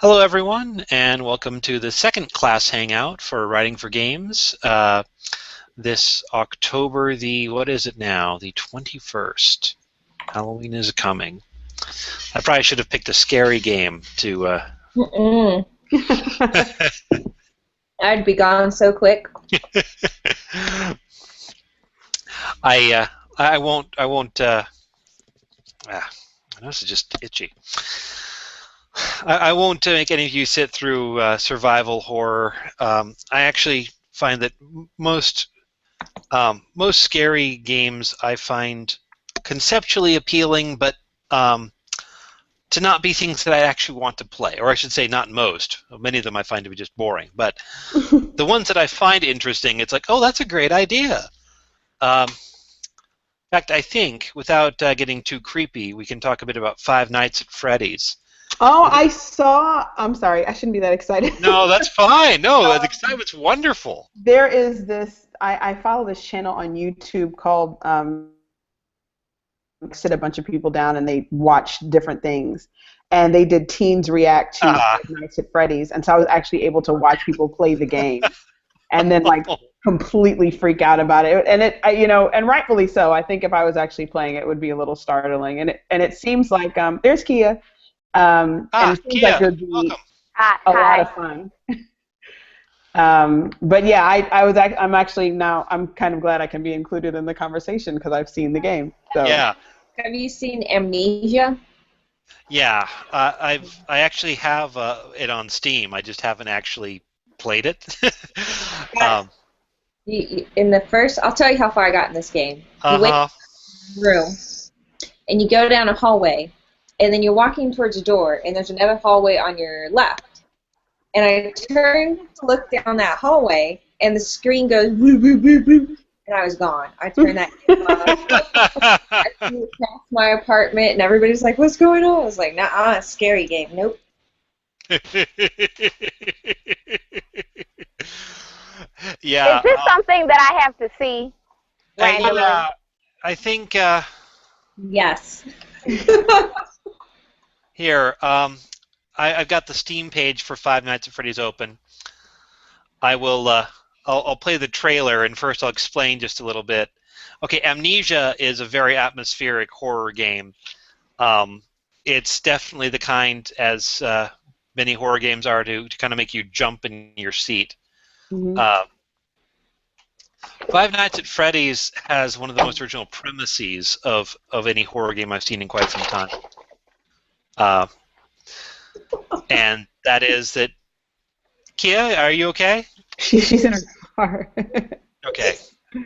Hello, everyone, and welcome to the second class hangout for Writing for Games. This October, what is it now? The 21st. Halloween is coming. I probably should have picked a scary game to... I'd be gone so quick. I won't, this is just itchy. I won't make any of you sit through survival horror. I actually find that most scary games I find conceptually appealing, but to not be things that I actually want to play, or I should say not most. Many of them I find to be just boring, but the ones that I find interesting, it's like, oh, that's a great idea. In fact, I think, without getting too creepy, we can talk a bit about Five Nights at Freddy's. Oh, I'm sorry, I shouldn't be that excited. No, that's fine. No, the excitement's wonderful. There is this, I follow this channel on YouTube called, sit a bunch of people down and they watch different things. And they did teens react to Five Nights at Freddy's. And so I was actually able to watch people play the game and then like completely freak out about it. And and rightfully so. I think if I was actually playing it would be a little startling. And it seems like, there's Kia. And it seems Kia, like it would be welcome. a lot of fun. But yeah, I'm actually now, I'm kind of glad I can be included in the conversation because I've seen the game. So. Yeah. Have you seen Amnesia? Yeah, I actually have it on Steam. I just haven't actually played it. In the first, I'll tell you how far I got in this game. You wait in the room, and you go down a hallway, and then you're walking towards a door, and there's another hallway on your left. And I turned to look down that hallway, and the screen goes boop, boop, boop, boop, and I was gone. I turned that game off. I flew across my apartment, and everybody's like, "What's going on?" I was like, "Nah, scary game. Nope." Yeah. Is this something that I have to see randomly? I think Yes. here. I've got the Steam page for Five Nights at Freddy's open. I will. I'll play the trailer, and first I'll explain just a little bit. Okay, Amnesia is a very atmospheric horror game. It's definitely the kind, as many horror games are, to kind of make you jump in your seat. Mm-hmm. Five Nights at Freddy's has one of the most original premises of any horror game I've seen in quite some time. And that is that... Kia, are you okay? She's in her car. Okay.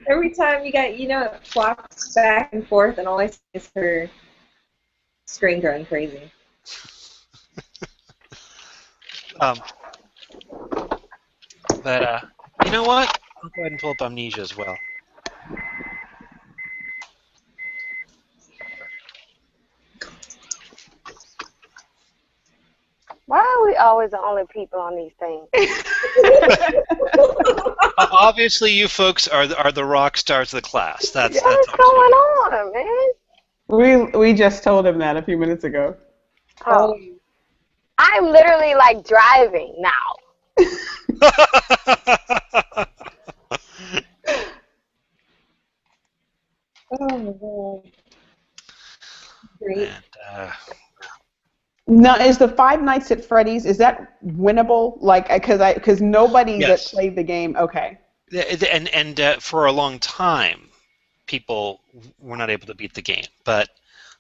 Every time it flops back and forth, and all I see is her screen going crazy. But you know what? I'll go ahead and pull up Amnesia as well. Why are we always the only people on these things? Obviously, you folks are the rock stars of the class. That's What's going on, man? We just told him that a few minutes ago. Oh. I'm literally like driving now. Oh my god. Great. And, Now, is the Five Nights at Freddy's, is that winnable? Like, because nobody Yes. that played the game, okay. and for a long time, people were not able to beat the game, but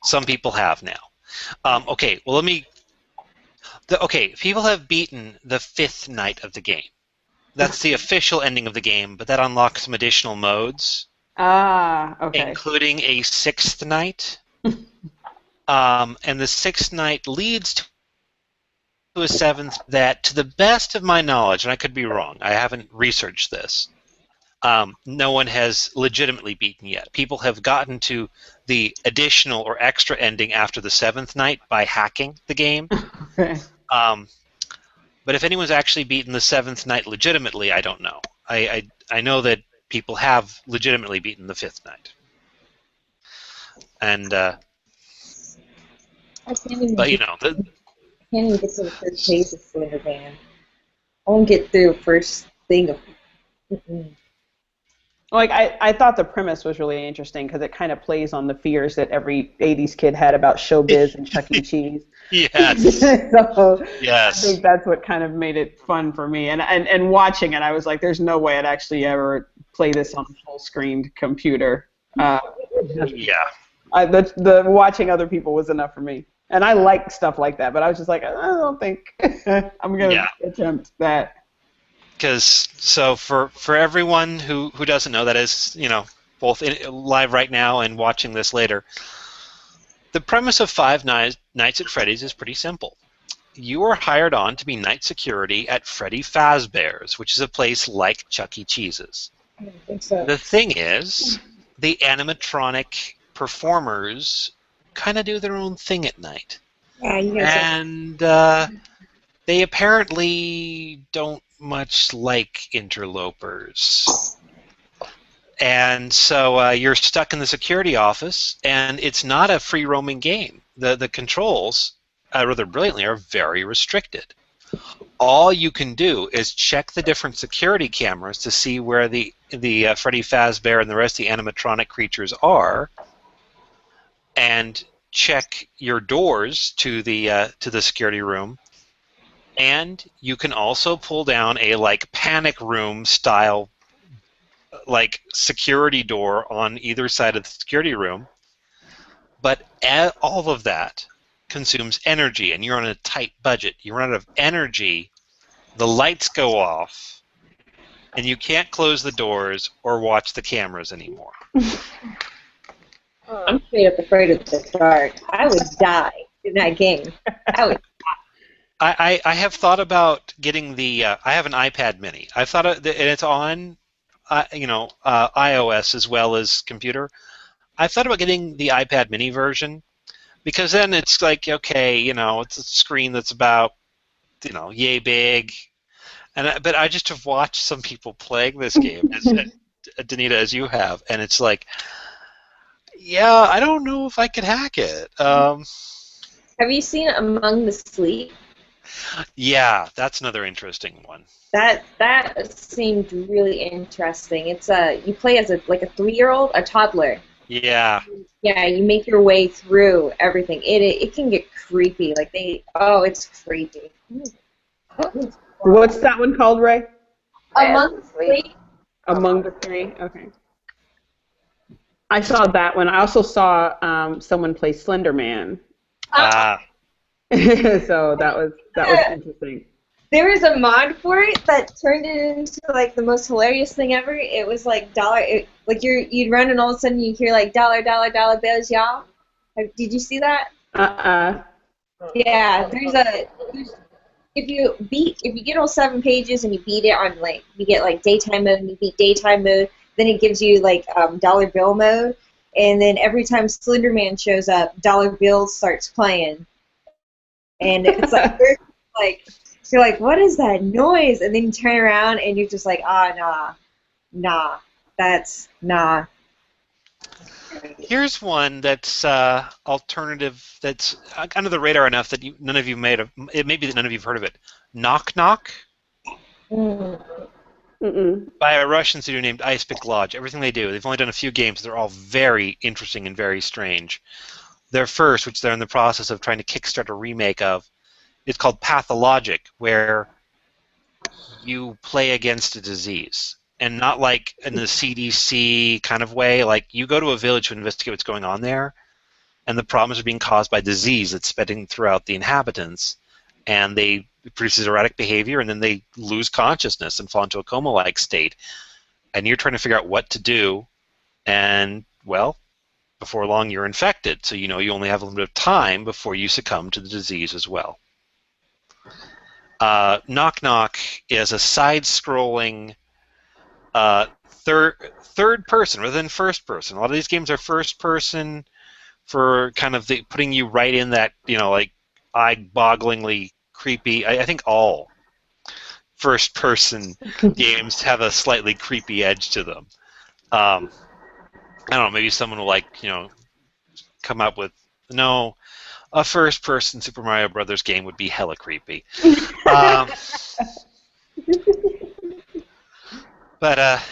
some people have now. Okay, well, people have beaten the 5th night of the game. That's the official ending of the game, but that unlocks some additional modes. Okay. Including a 6th night. And the 6th night leads to a 7th that, to the best of my knowledge, and I could be wrong, I haven't researched this, no one has legitimately beaten yet. People have gotten to the additional or extra ending after the 7th night by hacking the game. Okay. But if anyone's actually beaten the 7th night legitimately, I don't know. I know that people have legitimately beaten the 5th night. And but Can't even get to the first page of Slender Man. I won't get through the first thing of. Mm-mm. Like I thought the premise was really interesting because it kind of plays on the fears that every '80s kid had about showbiz and Chuck E. Cheese. Yes. So I Yes. think that's what kind of made it fun for me. And watching it, I was like, "There's no way I'd actually ever play this on a full-screened computer." Yeah. The watching other people was enough for me. And I like stuff like that, but I was just like, I don't think I'm gonna attempt that. Because so for everyone who doesn't know, that is, both live right now and watching this later, the premise of Five Nights at Freddy's is pretty simple. You are hired on to be night security at Freddy Fazbear's, which is a place like Chuck E. Cheese's. I don't think so. The thing is, the animatronic performers kind of do their own thing at night. Yeah, you guys. And they apparently don't much like interlopers. And so you're stuck in the security office, and it's not a free-roaming game. The controls, rather brilliantly, are very restricted. All you can do is check the different security cameras to see where the Freddy Fazbear and the rest of the animatronic creatures are, and check your doors to the security room. And you can also pull down a panic room style security door on either side of the security room. But all of that consumes energy, and you're on a tight budget. You run out of energy, the lights go off, and you can't close the doors or watch the cameras anymore. I'm straight up afraid of the dark. I would die in that game. I would. I have thought about getting the. I have an iPad Mini. I've thought and it's on, iOS as well as computer. I've thought about getting the iPad Mini version, because then it's like, okay, it's a screen that's about, yay big, but I just have watched some people playing this game, Danita, as you have, and it's like, yeah, I don't know if I could hack it. Have you seen Among the Sleep? Yeah, that's another interesting one. That seemed really interesting. It's you play as a 3-year-old, a toddler. Yeah. Yeah, you make your way through everything. It can get creepy. It's creepy. What's that one called, Ray? Among the Sleep. Among the Three. Okay. I saw that one. I also saw someone play Slender Man. So that was interesting. There was a mod for it that turned it into the most hilarious thing ever. It was you'd run and all of a sudden you hear dollar dollar bills, y'all. Did you see that? Yeah, if you get all 7 pages and you beat it on you get daytime mode and you beat daytime mode, then it gives you dollar bill mode, and then every time Slender Man shows up, dollar bill starts playing, and it's you're like, what is that noise? And then you turn around and you're just like, nah, that's nah. Here's one that's alternative, that's under the radar enough that none of you it may be that none of you've heard of it. Knock Knock? By a Russian studio named Ice Pick Lodge. Everything they do, they've only done a few games. They're all very interesting and very strange. Their first, which they're in the process of trying to kickstart a remake of, it's called Pathologic, where you play against a disease. And not like in the CDC kind of way. You go to a village to investigate what's going on there, and the problems are being caused by disease that's spreading throughout the inhabitants. And they produce erratic behavior, and then they lose consciousness and fall into a coma-like state. And you're trying to figure out what to do, and, well, before long you're infected. So you only have a little bit of time before you succumb to the disease as well. Knock Knock is a side-scrolling third person rather than first person. A lot of these games are first person for kind of putting you right in that, eye-bogglingly creepy. I think all first person games have a slightly creepy edge to them. I don't know, maybe someone will come up with, no, a first-person Super Mario Brothers game would be hella creepy. um, but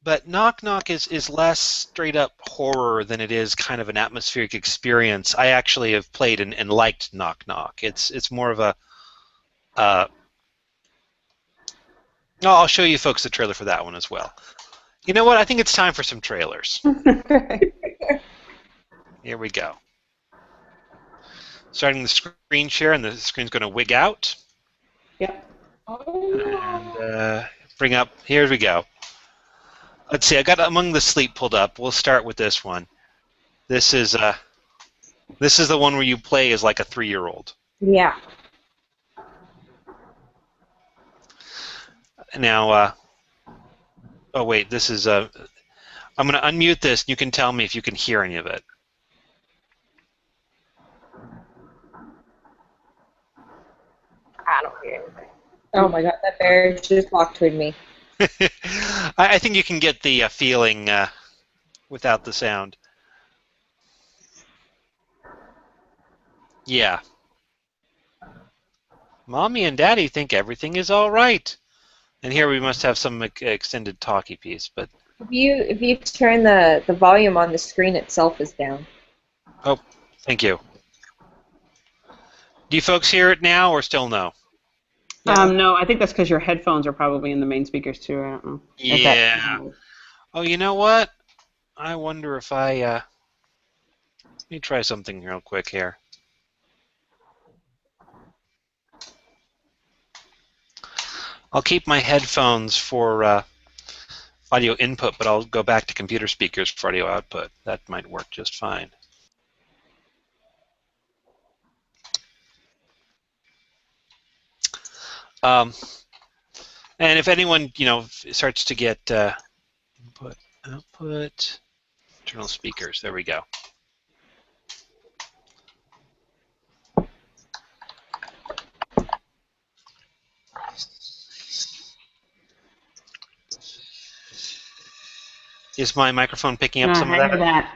But Knock Knock is less straight up horror than it is kind of an atmospheric experience. I actually have played and liked Knock Knock. It's more of a. No, I'll show you folks the trailer for that one as well. You know what? I think it's time for some trailers. Here we go. Starting the screen share, and the screen's going to wig out. Yep. And bring up. Here we go. Let's see. I got Among the Sleep pulled up. We'll start with this one. This is the one where you play as like a 3-year-old. Yeah. Now, oh wait, this is I'm going to unmute this, and you can tell me if you can hear any of it. I don't hear anything. Oh my god, that bear just walked toward me. I think you can get the feeling without the sound. Yeah. Mommy and Daddy think everything is all right. And here we must have some extended talkie piece, but If you turn the volume on the screen itself is down. oh, thank you. Do you folks hear it now or still no? No, I think that's because your headphones are probably in the main speakers too. I don't know. Yeah. Oh, you know what? I wonder if let me try something real quick here. I'll keep my headphones for audio input, but I'll go back to computer speakers for audio output. That might work just fine. And if anyone, starts to get input, output, internal speakers, there we go. Is my microphone picking up some of that?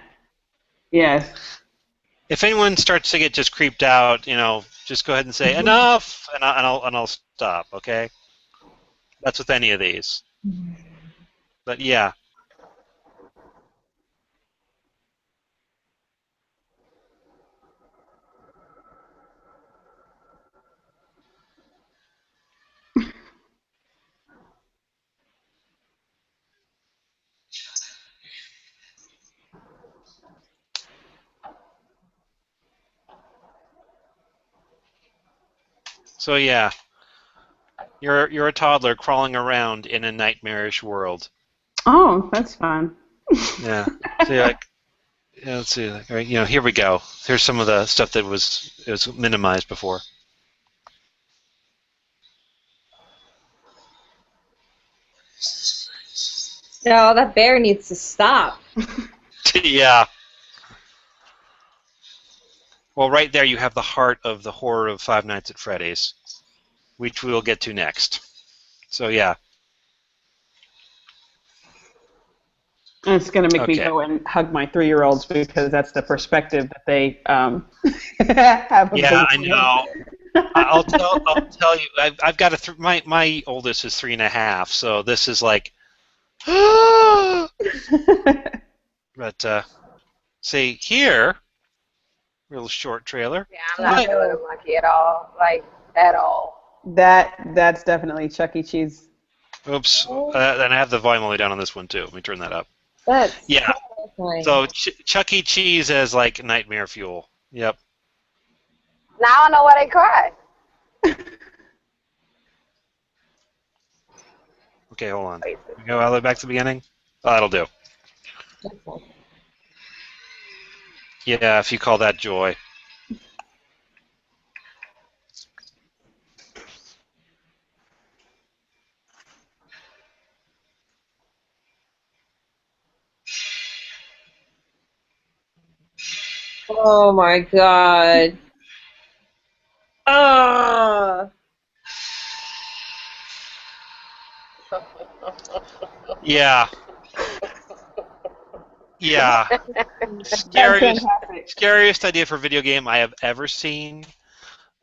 Yes. If anyone starts to get just creeped out, just go ahead and say enough, and I'll stop. Okay. That's with any of these. But yeah. So yeah, you're a toddler crawling around in a nightmarish world. Oh, that's fun. Yeah. So let's see. All right, here we go. Here's some of the stuff that was minimized before. No, that bear needs to stop. Yeah. Well, right there you have the heart of the horror of Five Nights at Freddy's, which we'll get to next. So yeah. It's going to make me go and hug my 3-year-olds because that's the perspective that they have. Yeah, I know. I'll tell you. I've got my oldest is 3.5, so this is like. But see here, real short trailer. Yeah, I'm not feeling a monkey at all, at all. That's definitely Chuck E. Cheese. Oops, and I have the volume all the way down on this one too. Let me turn that up. That's terrifying. So Chuck E. Cheese as like nightmare fuel. Yep. Now I know why they cry. Okay, hold on. Go all the way back to the beginning. Oh, that'll do. Yeah, if you call that joy. Oh my god. Yeah. Yeah. That's Scariest, fantastic. scariest idea for a video game I have ever seen.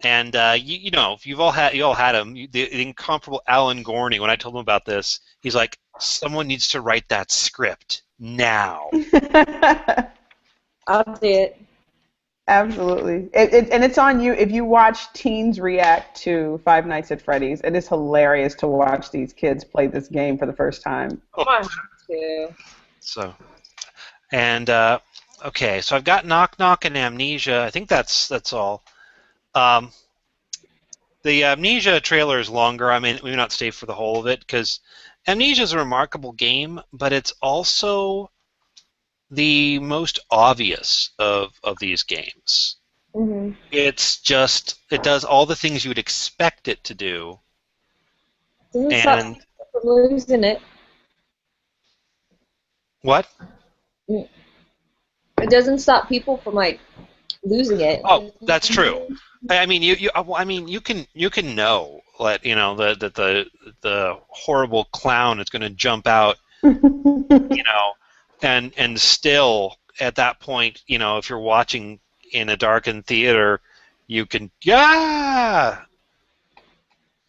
And you know, you all had him. The incomparable Alan Gorney. When I told him about this, he's like, "Someone needs to write that script now." I'll do it. Absolutely. And it's on you. If you watch teens react to Five Nights at Freddy's, it is hilarious to watch these kids play this game for the first time. Mine too. So, and okay, so I've got Knock Knock and Amnesia. I think that's all. Um, the Amnesia trailer is longer. I mean, we may not stay for the whole of it because Amnesia is a remarkable game, but it's also the most obvious of these games. Mm-hmm. It's just, it does all the things you would expect it to do. Doesn't And stop from losing it. what? It doesn't stop people from like losing it. Oh, that's true. I mean, you can know, like, you know, the horrible clown is going to jump out, you know, and still at that point, you know, if you're watching in a darkened theater, you can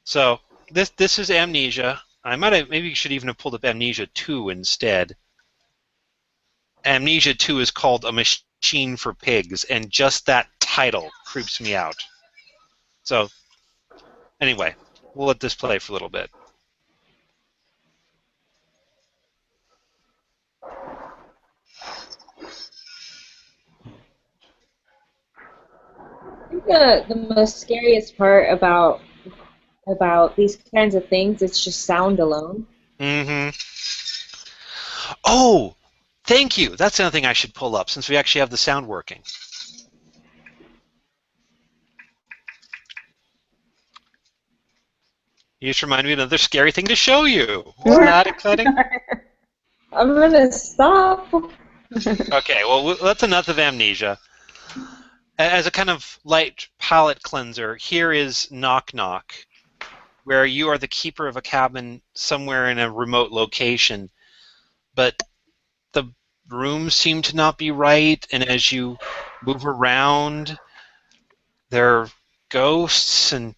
So this is Amnesia. I might have maybe should even have pulled up Amnesia 2 instead. Amnesia 2 is called A Machine for Pigs, and just that title creeps me out. So anyway, we'll let this play for a little bit. I think the most scariest part about these kinds of things, it's just sound alone. Mm-hmm. Oh, thank you. That's another thing I should pull up since we actually have the sound working. You just reminded me of another scary thing to show you. Isn't that exciting? I'm gonna stop. Okay, well, that's enough of Amnesia. As a kind of light palate cleanser, here is Knock Knock, where you are the keeper of a cabin somewhere in a remote location, but the rooms seem to not be right, and as you move around, there are ghosts, and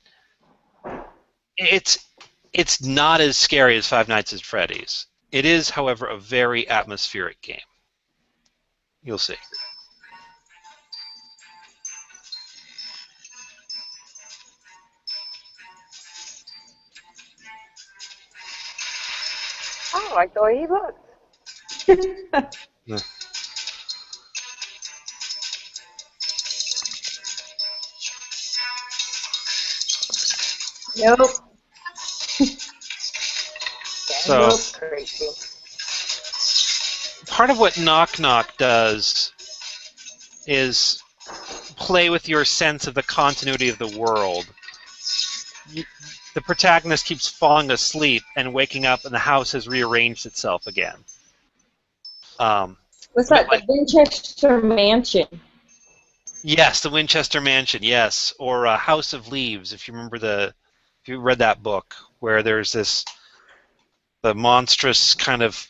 it's not as scary as Five Nights at Freddy's. It is, however, a very atmospheric game. You'll see. I like the way he looks. Yeah. Nope. So, Nope. Crazy. part of what Knock Knock does is play with your sense of the continuity of the world. The protagonist keeps falling asleep and waking up, and the house has rearranged itself again. What's that? The Winchester Mansion. Yes, the Winchester Mansion. Yes, or House of Leaves. If you remember if you read that book, where there's the monstrous kind of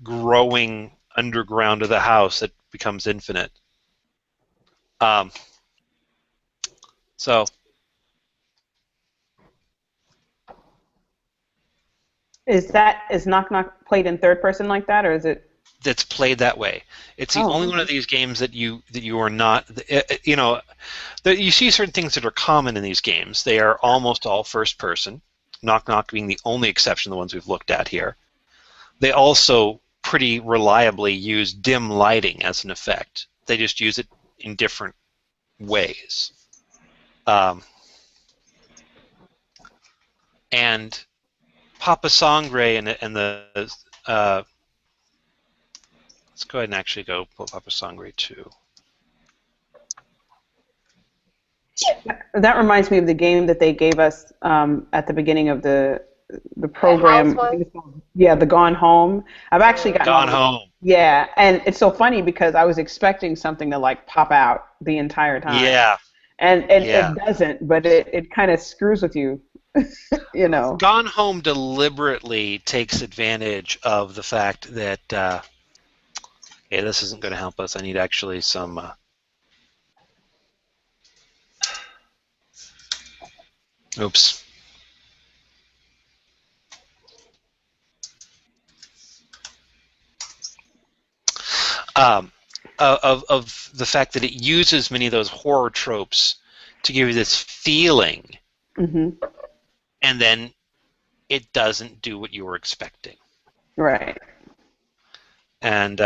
growing underground of the house that becomes infinite. So. Is Knock Knock played in third person like that, or is it? That's played that way. It's the only one of these games that you are not. You know, you see certain things that are common in these games. They are almost all first person. Knock Knock being the only exception, the ones we've looked at here. They also pretty reliably use dim lighting as an effect. They just use it in different ways. And Papa Sangre and the let's go ahead and actually go pull Papa Sangre 2. That reminds me of the game that they gave us at the beginning of the program. Yeah, the Gone Home. I've actually gotten Gone Home. Yeah, and it's so funny because I was expecting something to like pop out the entire time. Yeah. And it doesn't, but it kind of screws with you. You know. Gone Home deliberately takes advantage of the fact that Okay, this isn't going to help us. I need actually some... oops. Of the fact that it uses many of those horror tropes to give you this feeling, and then it doesn't do what you were expecting. Right. And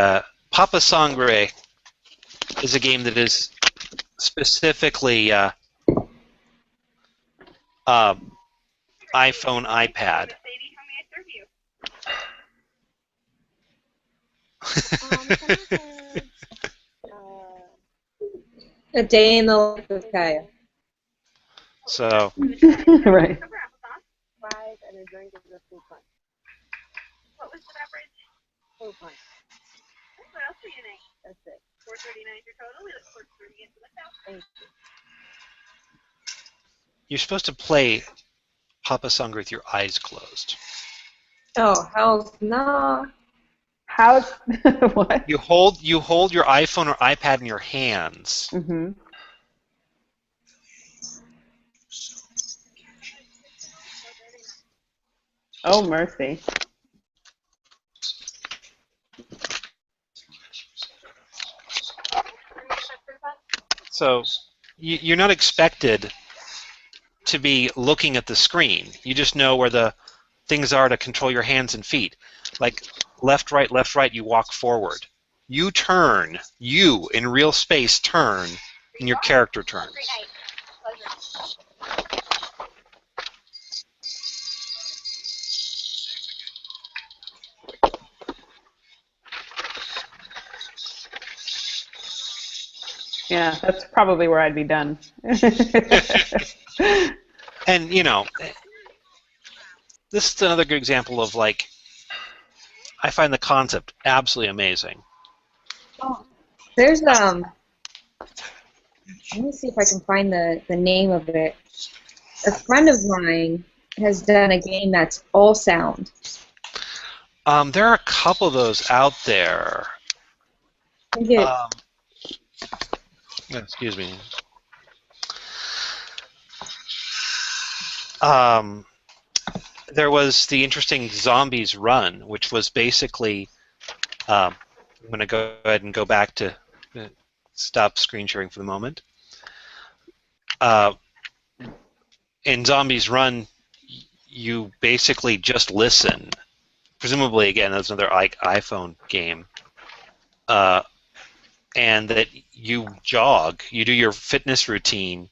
Papa Sangre is a game that is specifically iPhone, iPad. A day in the life of Kaya. So. Right. Fries and a drink of the fruit punch. What was the beverage? Fruit punch. What else are you getting? That's it. $4.39 your total. We look forward to getting to the house. Thank you. You're supposed to play Papa Sangre with your eyes closed. Oh, hell no. How? What? You hold your iPhone or iPad in your hands. Oh, mercy. So you're not expected to be looking at the screen. You just know where the things are to control your hands and feet. Like left, right, you walk forward. You turn. You, in real space, turn, and your character turns. Yeah, that's probably where I'd be done. And, you know, this is another good example of, like, I find the concept absolutely amazing. Oh, there's let me see if I can find the name of it. A friend of mine has done a game that's all sound. There are a couple of those out there. Excuse me. There was the interesting Zombies Run, which was basically... I'm going to go ahead and go back to stop screen sharing for the moment. In Zombies Run, you basically just listen. Presumably, again, that's another iPhone game. And that you jog, you do your fitness routine,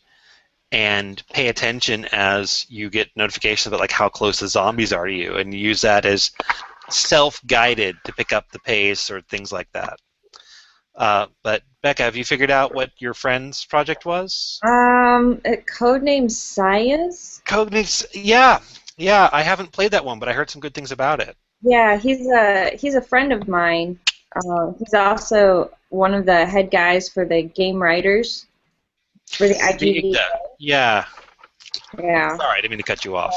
and pay attention as you get notifications about like how close the zombies are to you, and you use that as self-guided to pick up the pace or things like that. But Becca, have you figured out what your friend's project was? Codename Science. Codenames, yeah. I haven't played that one, but I heard some good things about it. Yeah, he's a friend of mine. He's also one of the head guys for the game writers for the IGV. Yeah. Yeah. Sorry, I didn't mean to cut you off.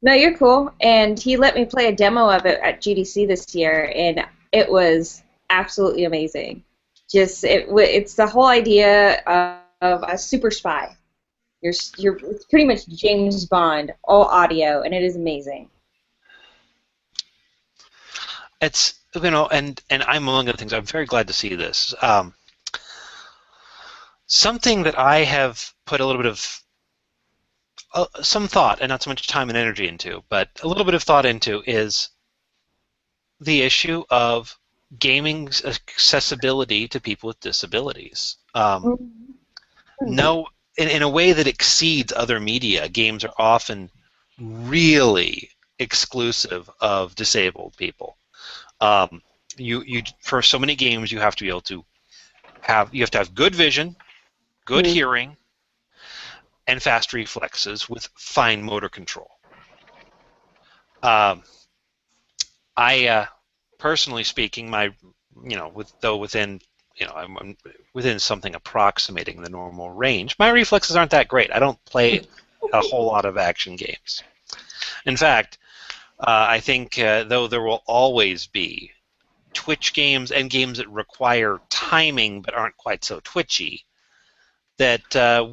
No, you're cool. And he let me play a demo of it at GDC this year, and it was absolutely amazing. It's the whole idea of a super spy. It's pretty much James Bond, all audio, and it is amazing. It's, you know, and I'm among other things. I'm very glad to see this. Something that I have put a little bit of some thought and not so much time and energy into, but a little bit of thought into is the issue of gaming's accessibility to people with disabilities. No, in a way that exceeds other media, games are often really exclusive of disabled people. For so many games, you have to be able to have good vision, good hearing, and fast reflexes with fine motor control. I personally speaking, I'm within something approximating the normal range. My reflexes aren't that great. I don't play a whole lot of action games. In fact, I think though there will always be Twitch games and games that require timing but aren't quite so twitchy, that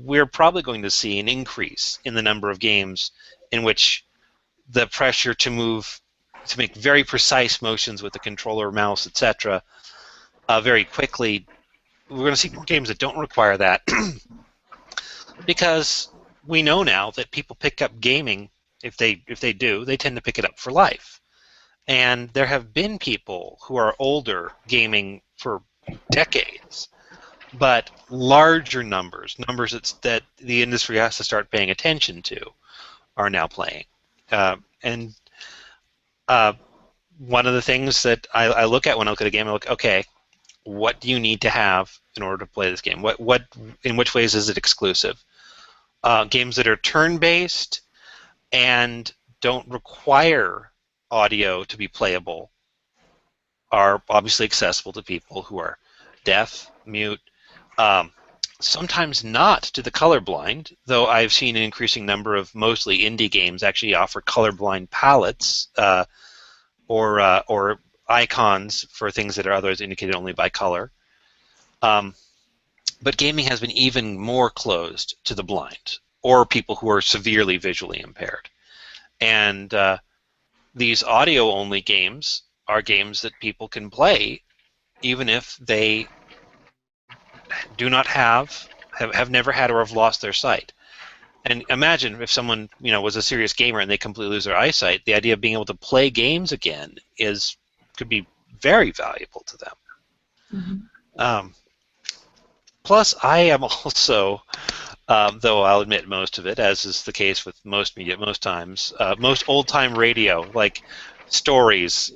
we're probably going to see an increase in the number of games in which the pressure to make very precise motions with the controller, mouse, etc., very quickly. We're going to see more games that don't require that because we know now that people pick up gaming. If they do, they tend to pick it up for life. And there have been people who are older gaming for decades, but larger numbers that the industry has to start paying attention to, are now playing. And one of the things that I look at when I look at a game, I look, okay, what do you need to have in order to play this game? In which ways is it exclusive? Games that are turn-based and don't require audio to be playable are obviously accessible to people who are deaf, mute, sometimes not to the colorblind, though I've seen an increasing number of mostly indie games actually offer colorblind palettes or icons for things that are otherwise indicated only by color. But gaming has been even more closed to the blind or people who are severely visually impaired. And these audio-only games are games that people can play even if they do not have never had or have lost their sight. And imagine if someone was a serious gamer and they completely lose their eyesight, the idea of being able to play games again could be very valuable to them. Mm-hmm. Plus, I am also, though I'll admit most of it, as is the case with most media most times, most old-time radio, like stories,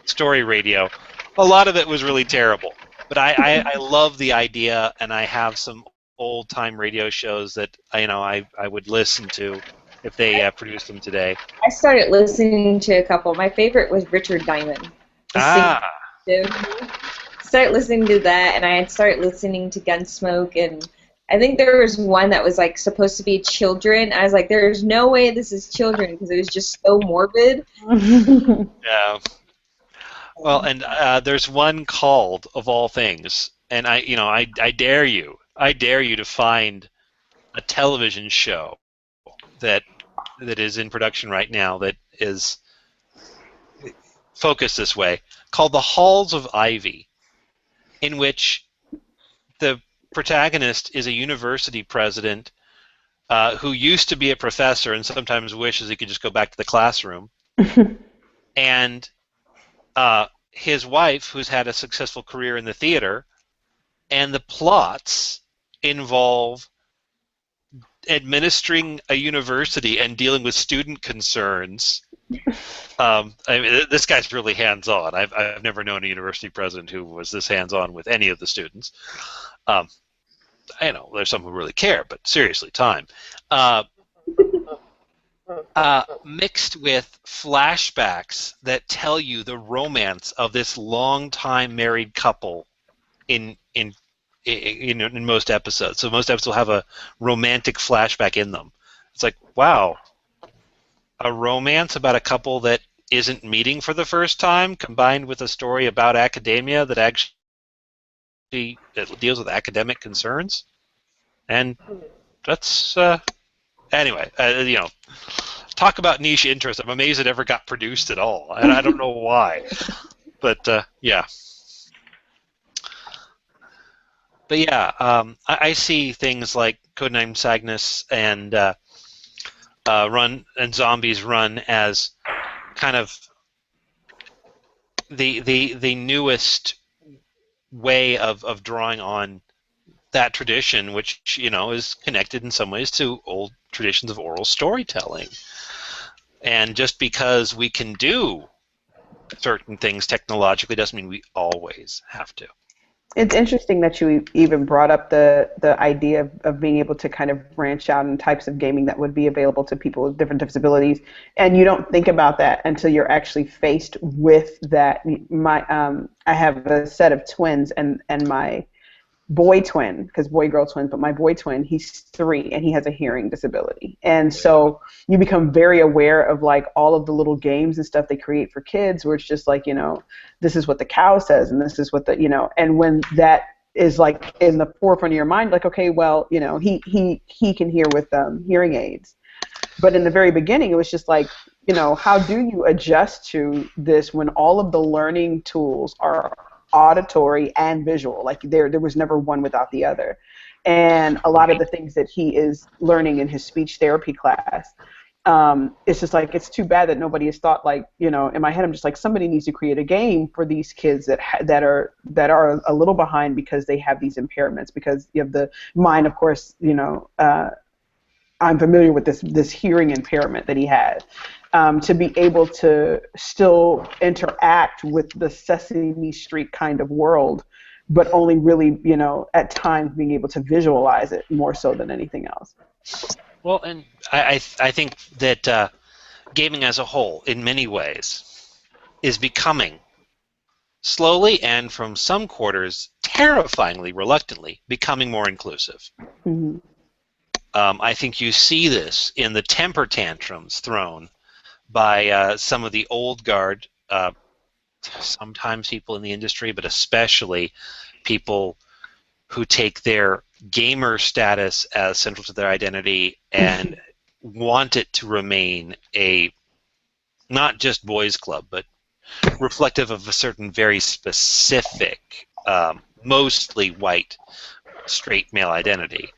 story radio, a lot of it was really terrible. But I love the idea, and I have some old-time radio shows that I would listen to if they produced them today. I started listening to a couple. My favorite was Richard Diamond. Started listening to that, and I had started listening to Gunsmoke, and I think there was one that was like supposed to be children. I was like, there's no way this is children because it was just so morbid. Yeah. Well, and there's one called, of all things, and I dare you to find a television show that is in production right now that is focused this way, called The Halls of Ivy, in which the protagonist is a university president who used to be a professor and sometimes wishes he could just go back to the classroom, and his wife, who's had a successful career in the theater, and the plots involve administering a university and dealing with student concerns. This guy's really hands-on. I've never known a university president who was this hands-on with any of the students. I know there's some who really care, but seriously, time. Mixed with flashbacks that tell you the romance of this long-time married couple in most episodes. So most episodes will have a romantic flashback in them. It's like, wow, a romance about a couple that isn't meeting for the first time, combined with a story about academia that actually deals with academic concerns, and that's anyway. Talk about niche interest. I'm amazed it ever got produced at all, and I don't know why. But yeah. But yeah, I see things like Codename Cygnus and Run and Zombies Run as kind of the newest way of drawing on that tradition, which is connected in some ways to old traditions of oral storytelling. And just because we can do certain things technologically doesn't mean we always have to. It's interesting that you even brought up the idea of being able to kind of branch out in types of gaming that would be available to people with different disabilities, and you don't think about that until you're actually faced with that. I have a set of twins, and my boy twin, because boy-girl twins, but my boy twin, he's 3 and he has a hearing disability. And so you become very aware of like all of the little games and stuff they create for kids where it's just like, this is what the cow says and this is what and when that is like in the forefront of your mind, like, okay, well, he can hear with hearing aids. But in the very beginning, it was just like, how do you adjust to this when all of the learning tools are auditory and visual? Like there was never one without the other. And a lot of the things that he is learning in his speech therapy class, it's just like, it's too bad that nobody has thought, like, in my head, I'm just like, somebody needs to create a game for these kids that are a little behind because they have these impairments, because you have the mind, of course, I'm familiar with this hearing impairment that he had. To be able to still interact with the Sesame Street kind of world, but only really, at times being able to visualize it more so than anything else. Well, and I think that gaming as a whole, in many ways, is becoming, slowly and from some quarters, terrifyingly reluctantly, becoming more inclusive. Mm-hmm. I think you see this in the temper tantrums thrown by some of the old guard, sometimes people in the industry, but especially people who take their gamer status as central to their identity and want it to remain a not just boys club, but reflective of a certain very specific, mostly white, straight male identity.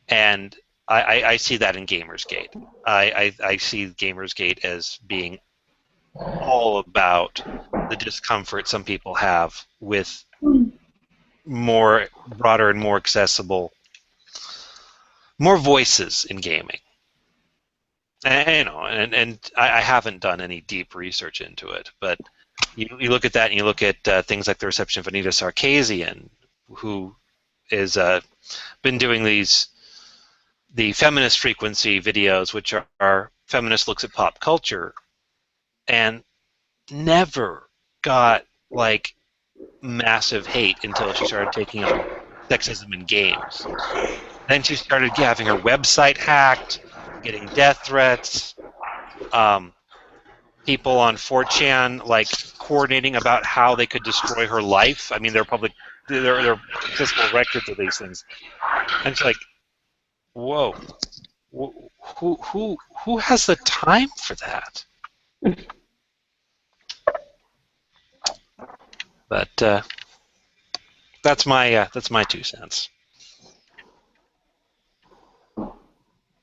And I see that in Gamersgate. I see Gamersgate as being all about the discomfort some people have with more broader and more accessible, more voices in gaming. And I haven't done any deep research into it, but you look at that and you look at things like the reception of Anita Sarkeesian, who is been doing the feminist frequency videos, which are feminist looks at pop culture, and never got like massive hate until she started taking on sexism in games. Then she started having her website hacked, getting death threats, people on 4chan like coordinating about how they could destroy her life. I mean, they're accessible records of these things, and it's like, whoa, who has the time for that? But that's my 2 cents.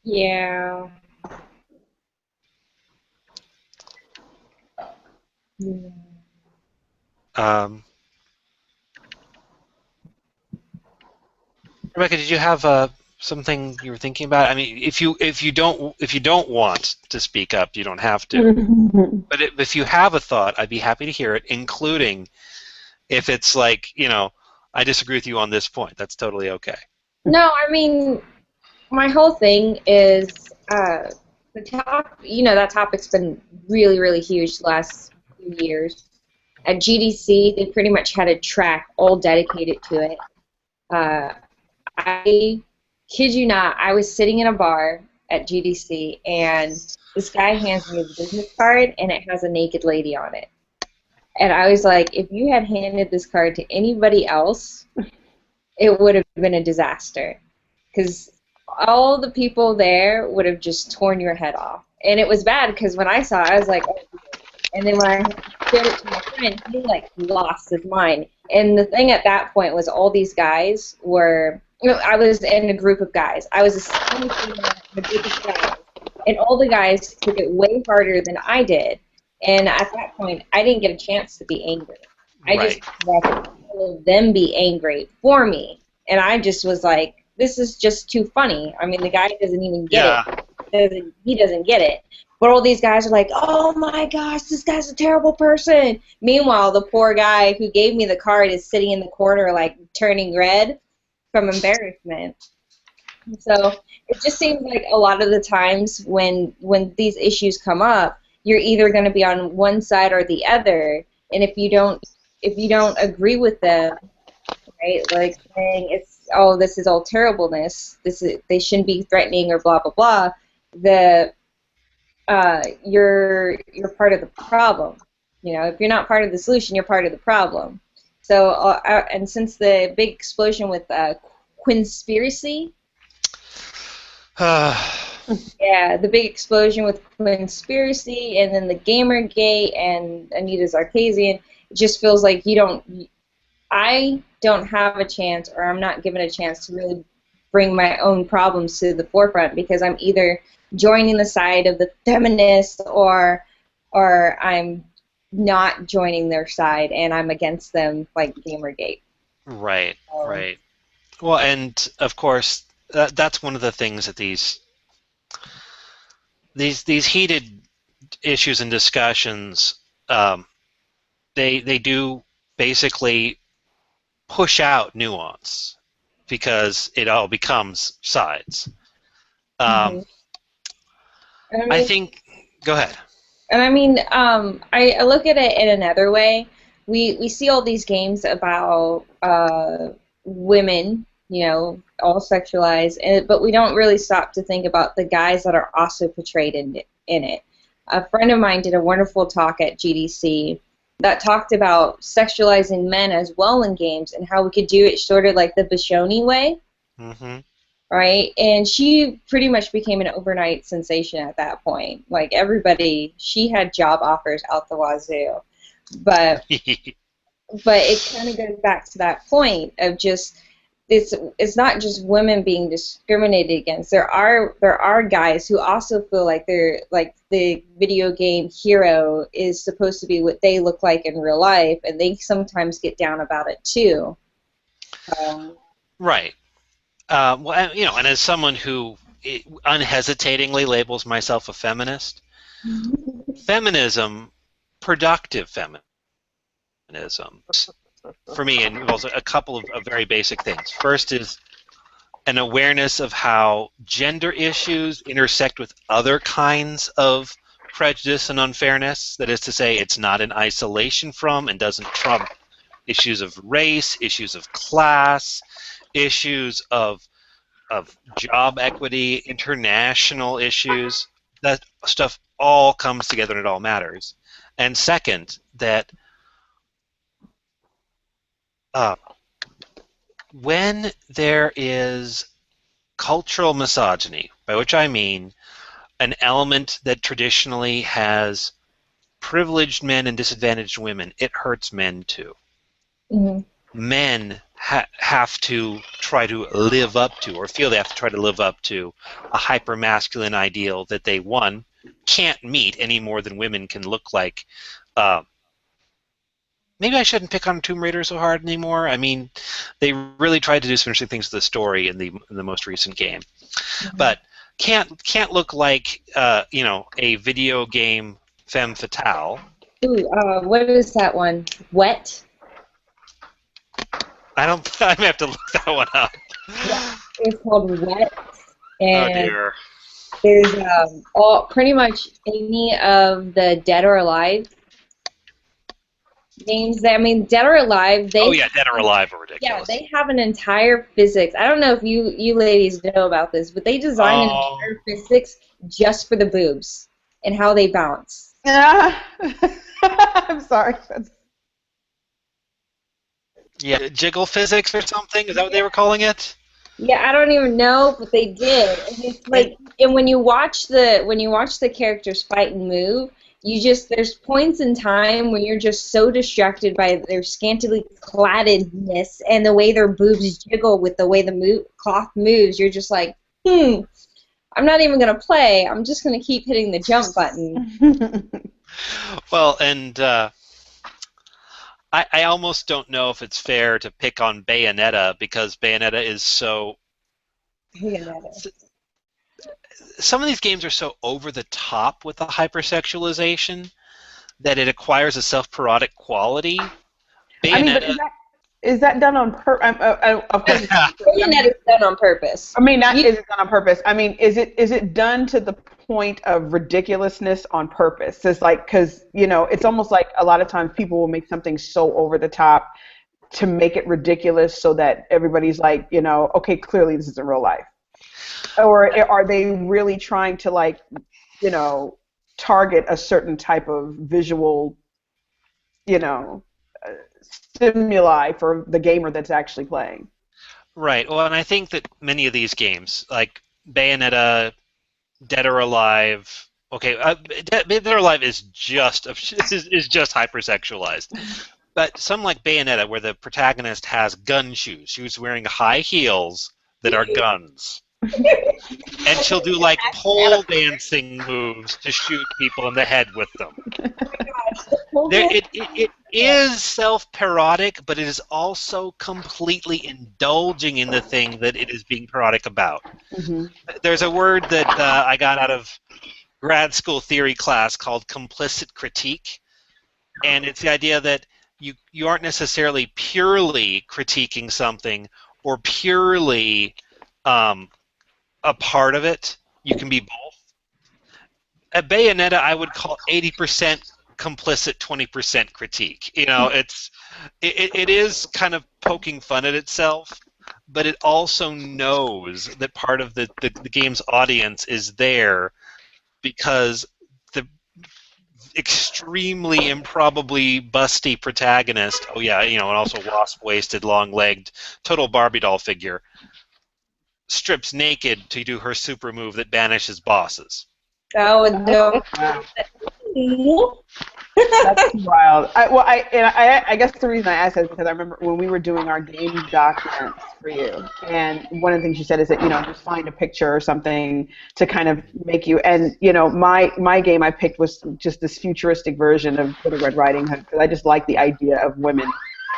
Yeah. Rebecca, did you have something you were thinking about? I mean, if you don't want to speak up, you don't have to. But if you have a thought, I'd be happy to hear it, including if it's like, I disagree with you on this point. That's totally okay. No, I mean, my whole thing is the top. That topic's been really, really huge the last few years. At GDC, they pretty much had a track all dedicated to it. I kid you not, I was sitting in a bar at GDC, and this guy hands me his business card, and it has a naked lady on it. And I was like, if you had handed this card to anybody else, it would have been a disaster. Because all the people there would have just torn your head off. And it was bad, because when I saw it, I was like, oh. And then when I showed it to my friend, he, like, lost his mind. And the thing at that point was all these guys were, I was in a group of guys. I was the only female in a group of guys. And all the guys took it way harder than I did. And at that point, I didn't get a chance to be angry. I just watched all of them be angry for me. And I just was like, this is just too funny. I mean, the guy doesn't even get it. He doesn't get it. But all these guys are like, oh my gosh, this guy's a terrible person. Meanwhile, the poor guy who gave me the card is sitting in the corner, like, turning red from embarrassment. So it just seems like a lot of the times when these issues come up, you're either going to be on one side or the other, and if you don't agree with them, right? Like saying this is all terribleness. They shouldn't be threatening or blah blah blah. The you're part of the problem. If you're not part of the solution, you're part of the problem. So and since the big explosion with Quinspiracy, yeah, the big explosion with Quinspiracy, and then the Gamergate and Anita Sarkeesian, it just feels like I don't have a chance, or I'm not given a chance to really bring my own problems to the forefront, because I'm either joining the side of the feminists or I'm not joining their side and I'm against them, like Gamergate. Right, right. Well, and of course, that's one of the things that these heated issues and discussions, they do basically push out nuance because it all becomes sides. Mm-hmm. I think. Go ahead. And I mean, I look at it in another way. We see all these games about women, all sexualized, but we don't really stop to think about the guys that are also portrayed in it. A friend of mine did a wonderful talk at GDC that talked about sexualizing men as well in games and how we could do it sort of like the Bishoni way. Mm-hmm. Right, and she pretty much became an overnight sensation at that point. Like she had job offers out the wazoo. But it kind of goes back to that point of just it's not just women being discriminated against. There are guys who also feel like they're like the video game hero is supposed to be what they look like in real life, and they sometimes get down about it too. Right. Well, and as someone who unhesitatingly labels myself a feminist, productive feminism, for me involves a couple of very basic things. First is an awareness of how gender issues intersect with other kinds of prejudice and unfairness. That is to say, it's not in isolation from and doesn't trump issues of race, issues of class, issues of job equity, international issues. That stuff all comes together and it all matters. And second, that when there is cultural misogyny, by which I mean an element that traditionally has privileged men and disadvantaged women, it hurts men too. Mm-hmm. Men have to try to live up to, or feel they have to try to live up to, a hyper-masculine ideal that they, one, can't meet any more than women can look like. Maybe I shouldn't pick on Tomb Raider so hard anymore. I mean, they really tried to do some interesting things to the story in the most recent game, mm-hmm. but can't look like a video game femme fatale. Ooh, what is that one? Wet? I may have to look that one up. Yeah, it's called Wet. And oh dear. There's pretty much any of the Dead or Alive games. Dead or Alive. Dead or Alive are ridiculous. Yeah, they have an entire physics. I don't know if you ladies know about this, but they designed an entire physics just for the boobs and how they bounce. I'm sorry. Yeah, jiggle physics or something? Is that what they were calling it? Yeah, I don't even know, but they did. And it's like, and when you watch the characters fight and move, there's points in time when you're just so distracted by their scantily claddedness and the way their boobs jiggle with the way the cloth moves. You're just like, I'm not even gonna play. I'm just gonna keep hitting the jump button. Well, and I almost don't know if it's fair to pick on Bayonetta because Bayonetta is so. Some of these games are so over the top with the hypersexualization that it acquires a self-parodic quality. Bayonetta, is that done on purpose? Of course, Bayonetta is done on purpose. Is it done on purpose? Is it done to the point of ridiculousness on purpose? It's like, because it's almost like a lot of times people will make something so over the top to make it ridiculous so that everybody's like, you know, okay, clearly this isn't real life? Or are they really trying to, like, you know, target a certain type of visual, you know, stimuli for the gamer that's actually playing? Right. Well, and I think that many of these games, like Bayonetta, Dead or Alive. Okay, Dead or Alive is just is just hypersexualized. But some like Bayonetta, where the protagonist has gun shoes, she's wearing high heels that are guns, and she'll do like pole dancing moves to shoot people in the head with them. It is self-parodic, but it is also completely indulging in the thing that it is being parodic about. Mm-hmm. There's a word that I got out of grad school theory class called complicit critique, and it's the idea that you aren't necessarily purely critiquing something or purely a part of it. You can be both. At Bayonetta, I would call 80% complicit, 20% critique. You know, it is kind of poking fun at itself, but it also knows that part of the game's audience is there because the extremely improbably busty protagonist, oh yeah, you know, and also wasp-waisted, long-legged, total Barbie doll figure, strips naked to do her super move that banishes bosses. Oh, no. That's wild. I guess the reason I asked that is because I remember when we were doing our game documents for you, and one of the things you said is that, you know, just find a picture or something to kind of make you. And, you know, my game I picked was just this futuristic version of Little Red Riding Hood because I just like the idea of women.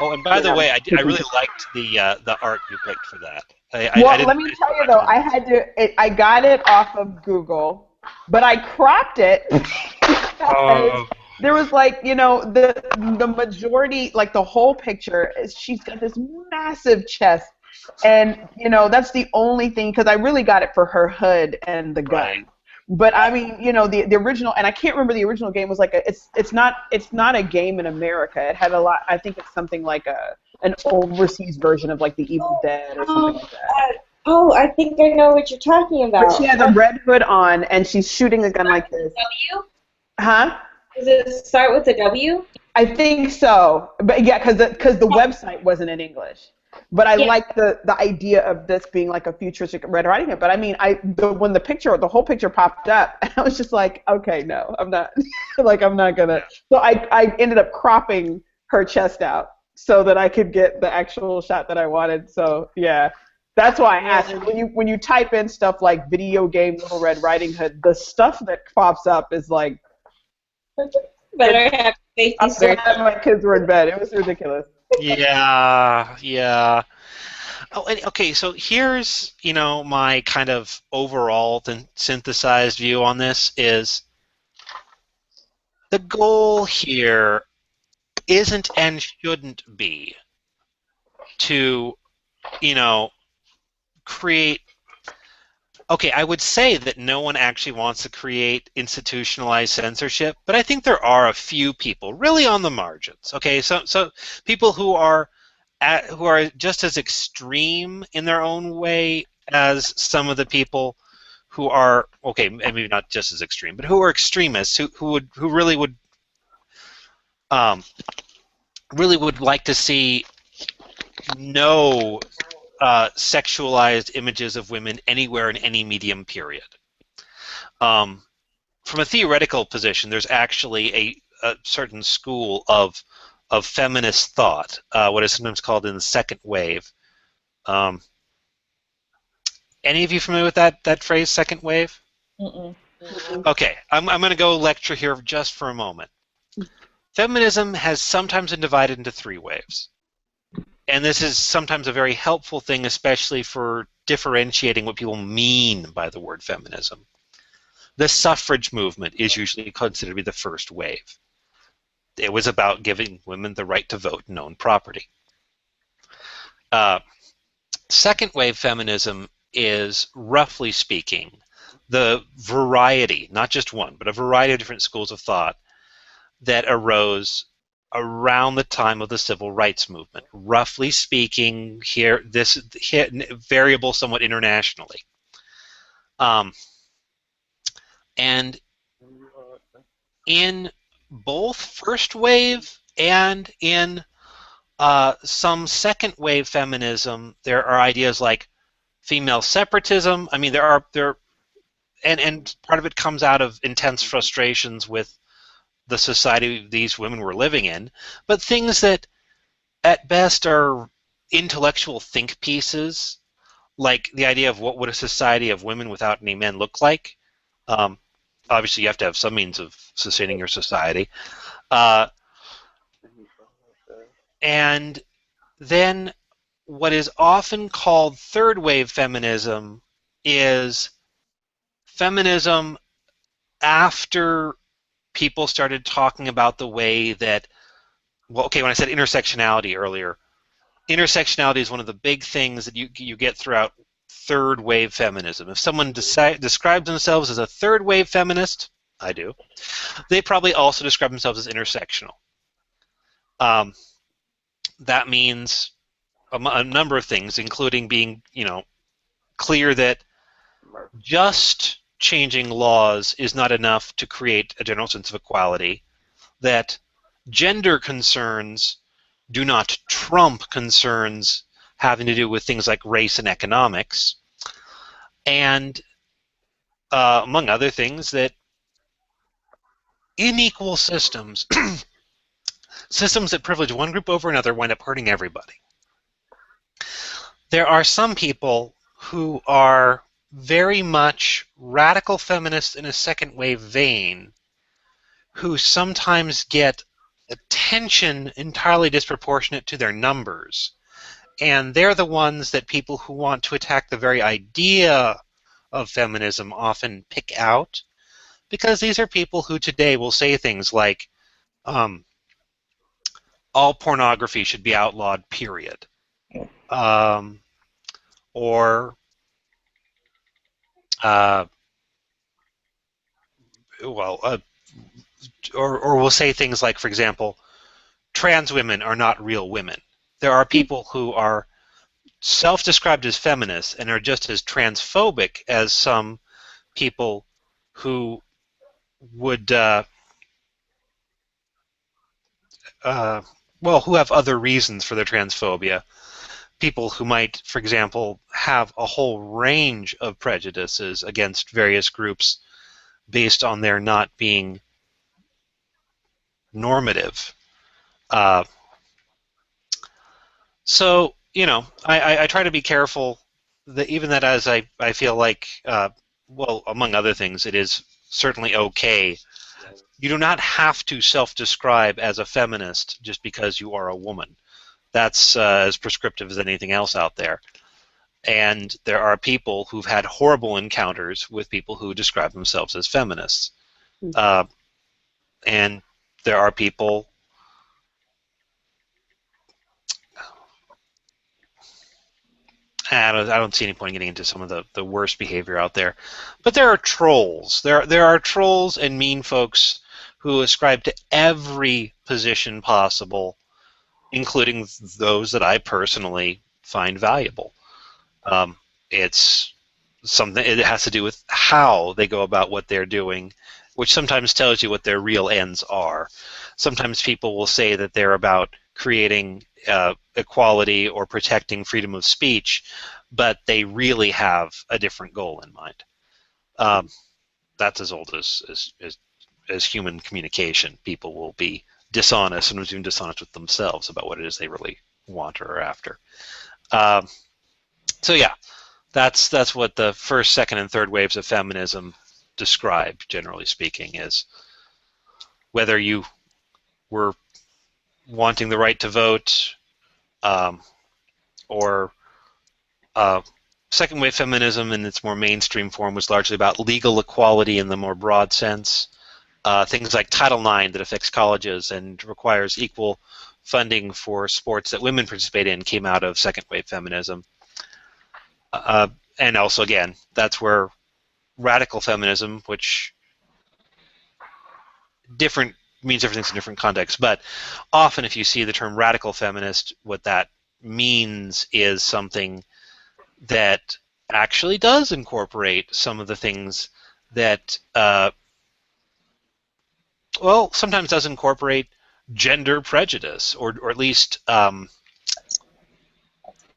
Oh, and by the way, I really liked the art you picked for that. Let me tell you though, I got it off of Google, but I cropped it. There was, like, you know, the majority, like the whole picture, she's got this massive chest, and, you know, that's the only thing, because I really got it for her hood and the gun. Right. But I mean, you know, the original, and I can't remember, the original game was like it's not a game in America. It had a lot. I think it's something like an overseas version of like the Evil Dead or something like that. Oh, I think I know what you're talking about. But she has a red hood on, and she's shooting a gun like this. W? Huh? Does it start with a W? I think so. But yeah, because the website wasn't in English. But I like the idea of this being like a futuristic Red Riding Hood. But I mean, when the whole picture popped up, I was just like, okay, no, I'm not. Like, I'm not gonna. So I ended up cropping her chest out so that I could get the actual shot that I wanted. So yeah, that's why I asked. When you type in stuff like video game Little Red Riding Hood, the stuff that pops up is like. Better have safety search. My kids were in bed. It was ridiculous. Yeah. Oh, okay, so here's, you know, my kind of overall synthesized view on this is the goal here isn't and shouldn't be to, you know, create. Okay, I would say that no one actually wants to create institutionalized censorship, but I think there are a few people, really on the margins. Okay, so people who are just as extreme in their own way as some of the people who are, okay, maybe not just as extreme, but who are extremists, who really would like to see no sexualized images of women anywhere in any medium period. From a theoretical position, there's actually a certain school of feminist thought, what is sometimes called in the second wave. Any of you familiar with that phrase, second wave? Mm-mm. Okay, I'm going to go lecture here just for a moment. Feminism has sometimes been divided into three waves. And this is sometimes a very helpful thing, especially for differentiating what people mean by the word feminism. The suffrage movement is usually considered to be the first wave. It was about giving women the right to vote and own property. Second wave feminism is, roughly speaking, the variety, not just one, but a variety of different schools of thought that arose around the time of the civil rights movement. Roughly speaking, this variable somewhat internationally. And in both first wave and in some second wave feminism, there are ideas like female separatism. I mean, and part of it comes out of intense frustrations with the society these women were living in, but things that at best are intellectual think pieces, like the idea of what would a society of women without any men look like. Obviously, you have to have some means of sustaining your society. And then what is often called third wave feminism is feminism after people started talking about the way that, well, okay, when I said intersectionality earlier, intersectionality is one of the big things that you get throughout third wave feminism. If someone describes themselves as a third wave feminist, I do, they probably also describe themselves as intersectional. That means a number of things, including being, clear that just changing laws is not enough to create a general sense of equality, that gender concerns do not trump concerns having to do with things like race and economics, and among other things, that unequal systems, systems that privilege one group over another, wind up hurting everybody. There are some people who are very much radical feminists in a second wave vein who sometimes get attention entirely disproportionate to their numbers. And they're the ones that people who want to attack the very idea of feminism often pick out, because these are people who today will say things like, all pornography should be outlawed, period. Or we'll say things like, for example, trans women are not real women. There are people who are self-described as feminists and are just as transphobic as some people who would, who have other reasons for their transphobia. People who might, for example, have a whole range of prejudices against various groups based on their not being normative. So, I try to be careful that even that, as I feel like, among other things, it is certainly okay. You do not have to self-describe as a feminist just because you are a woman. That's as prescriptive as anything else out there. And there are people who've had horrible encounters with people who describe themselves as feminists. And there are people... I don't see any point in getting into some of the worst behavior out there. But there are trolls. There are trolls and mean folks who ascribe to every position possible, including those that I personally find valuable. It's something. It has to do with how they go about what they're doing, which sometimes tells you what their real ends are. Sometimes people will say that they're about creating equality or protecting freedom of speech, but they really have a different goal in mind. That's as old as human communication. People will be dishonest and even dishonest with themselves about what it is they really want or are after. So yeah, that's what the first, second, and third waves of feminism describe, generally speaking, is whether you were wanting the right to vote, or second wave feminism in its more mainstream form was largely about legal equality in the more broad sense. Things like Title IX that affects colleges and requires equal funding for sports that women participate in came out of second wave feminism. And also, again, that's where radical feminism, which different means different things in different contexts. But often, if you see the term radical feminist, what that means is something that actually does incorporate some of the things that, well, sometimes does incorporate gender prejudice, or at least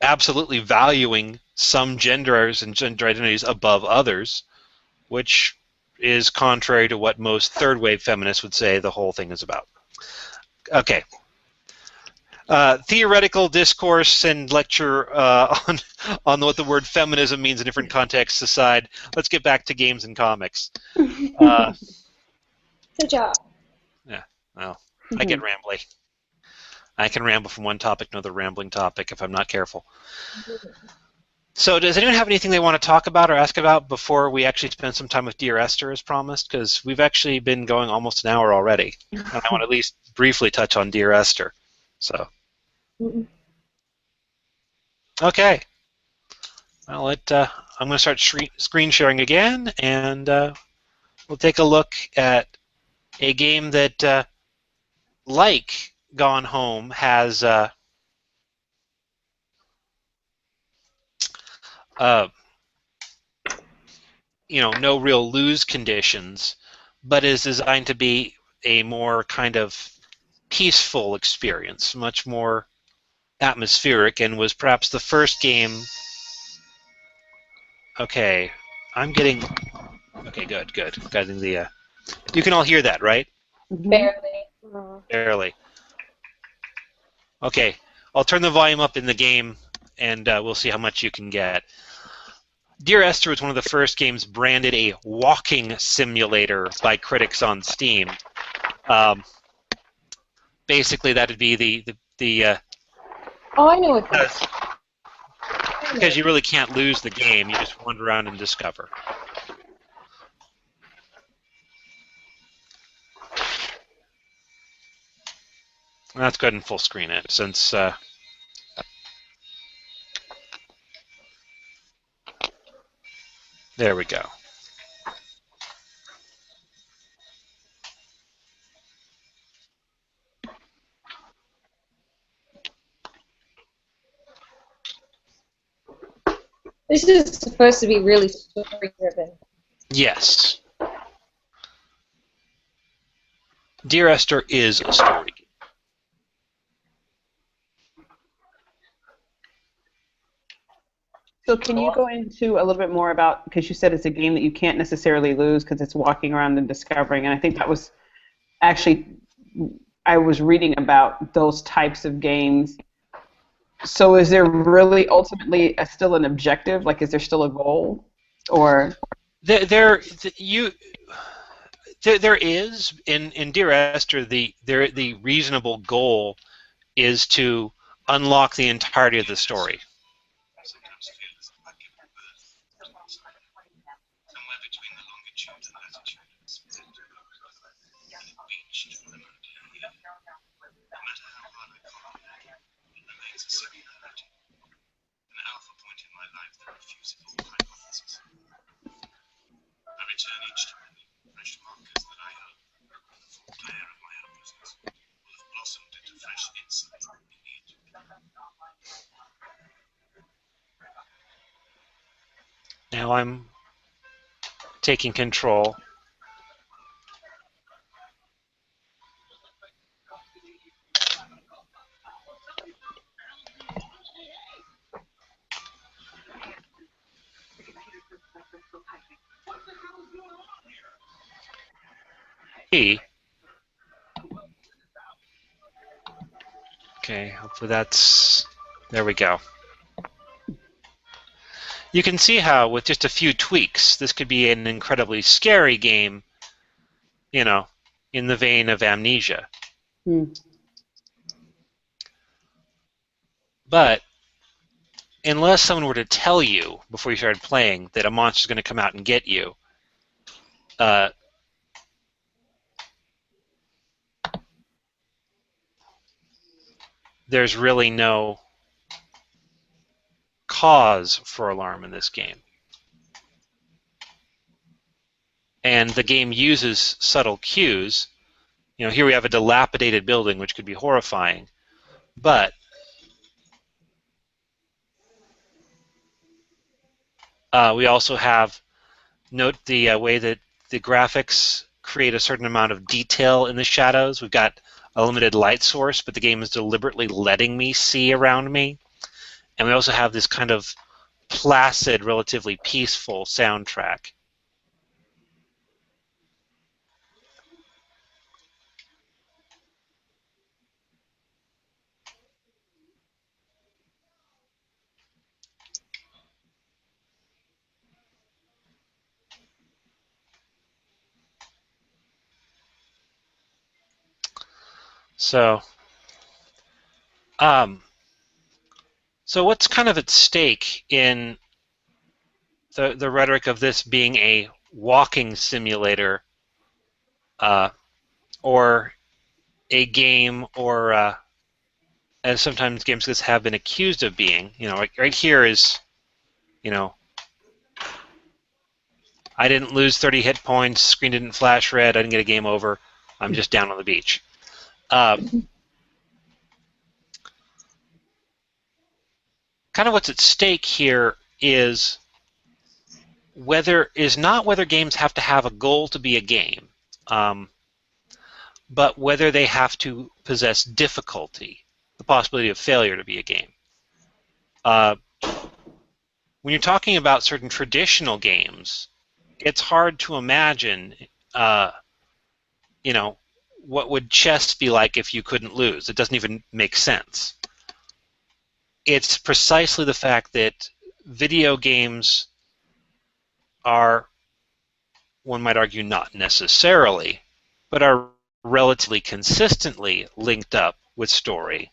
absolutely valuing some genders and gender identities above others, which is contrary to what most third-wave feminists would say the whole thing is about. Okay. Theoretical discourse and lecture on what the word feminism means in different contexts aside, let's get back to games and comics. Good job. Yeah, well, I get rambly. I can ramble from one topic to another rambling topic if I'm not careful. So does anyone have anything they want to talk about or ask about before we actually spend some time with Dear Esther as promised? Because we've actually been going almost an hour already. And I want to at least briefly touch on Dear Esther. So. Okay. Well, I'm going to start screen sharing again, and we'll take a look at a game that, like Gone Home, has no real lose conditions, but is designed to be a more kind of peaceful experience, much more atmospheric, and was perhaps the first game. Okay, I'm getting. Okay, good. Getting the. You can all hear that, right? Barely. Barely. Okay, I'll turn the volume up in the game, and we'll see how much you can get. Dear Esther was one of the first games branded a walking simulator by critics on Steam. Basically, that'd be the Oh, I know what that is. because you really can't lose the game. You just wander around and discover. Let's go ahead and full screen it since. There we go. This is supposed to be really story-driven. Yes. Dear Esther is a story game. So can you go into a little bit more about, because you said it's a game that you can't necessarily lose because it's walking around and discovering, and I think that was actually, I was reading about those types of games. So is there really ultimately still an objective? Like, is there still a goal? Or There is in Dear Esther the reasonable goal is to unlock the entirety of the story. Now I'm taking control. Okay, hopefully that's. There we go. You can see how, with just a few tweaks, this could be an incredibly scary game, in the vein of Amnesia. But unless someone were to tell you before you started playing that a monster's going to come out and get you, there's really no cause for alarm in this game. And the game uses subtle cues Here we have a dilapidated building, which could be horrifying, but we also have, note the way that the graphics create a certain amount of detail in the shadows. We've got a limited light source, but the game is deliberately letting me see around me. And we also have this kind of placid, relatively peaceful soundtrack. So, so what's kind of at stake in the rhetoric of this being a walking simulator, or a game, or as sometimes games like this have been accused of being? Right here is, I didn't lose 30 hit points, screen didn't flash red, I didn't get a game over, I'm just down on the beach. Kind of what's at stake here is not whether games have to have a goal to be a game, but whether they have to possess difficulty, the possibility of failure to be a game. When you're talking about certain traditional games, it's hard to imagine, what would chess be like if you couldn't lose? It doesn't even make sense. It's precisely the fact that video games are, one might argue, not necessarily, but are relatively consistently linked up with story.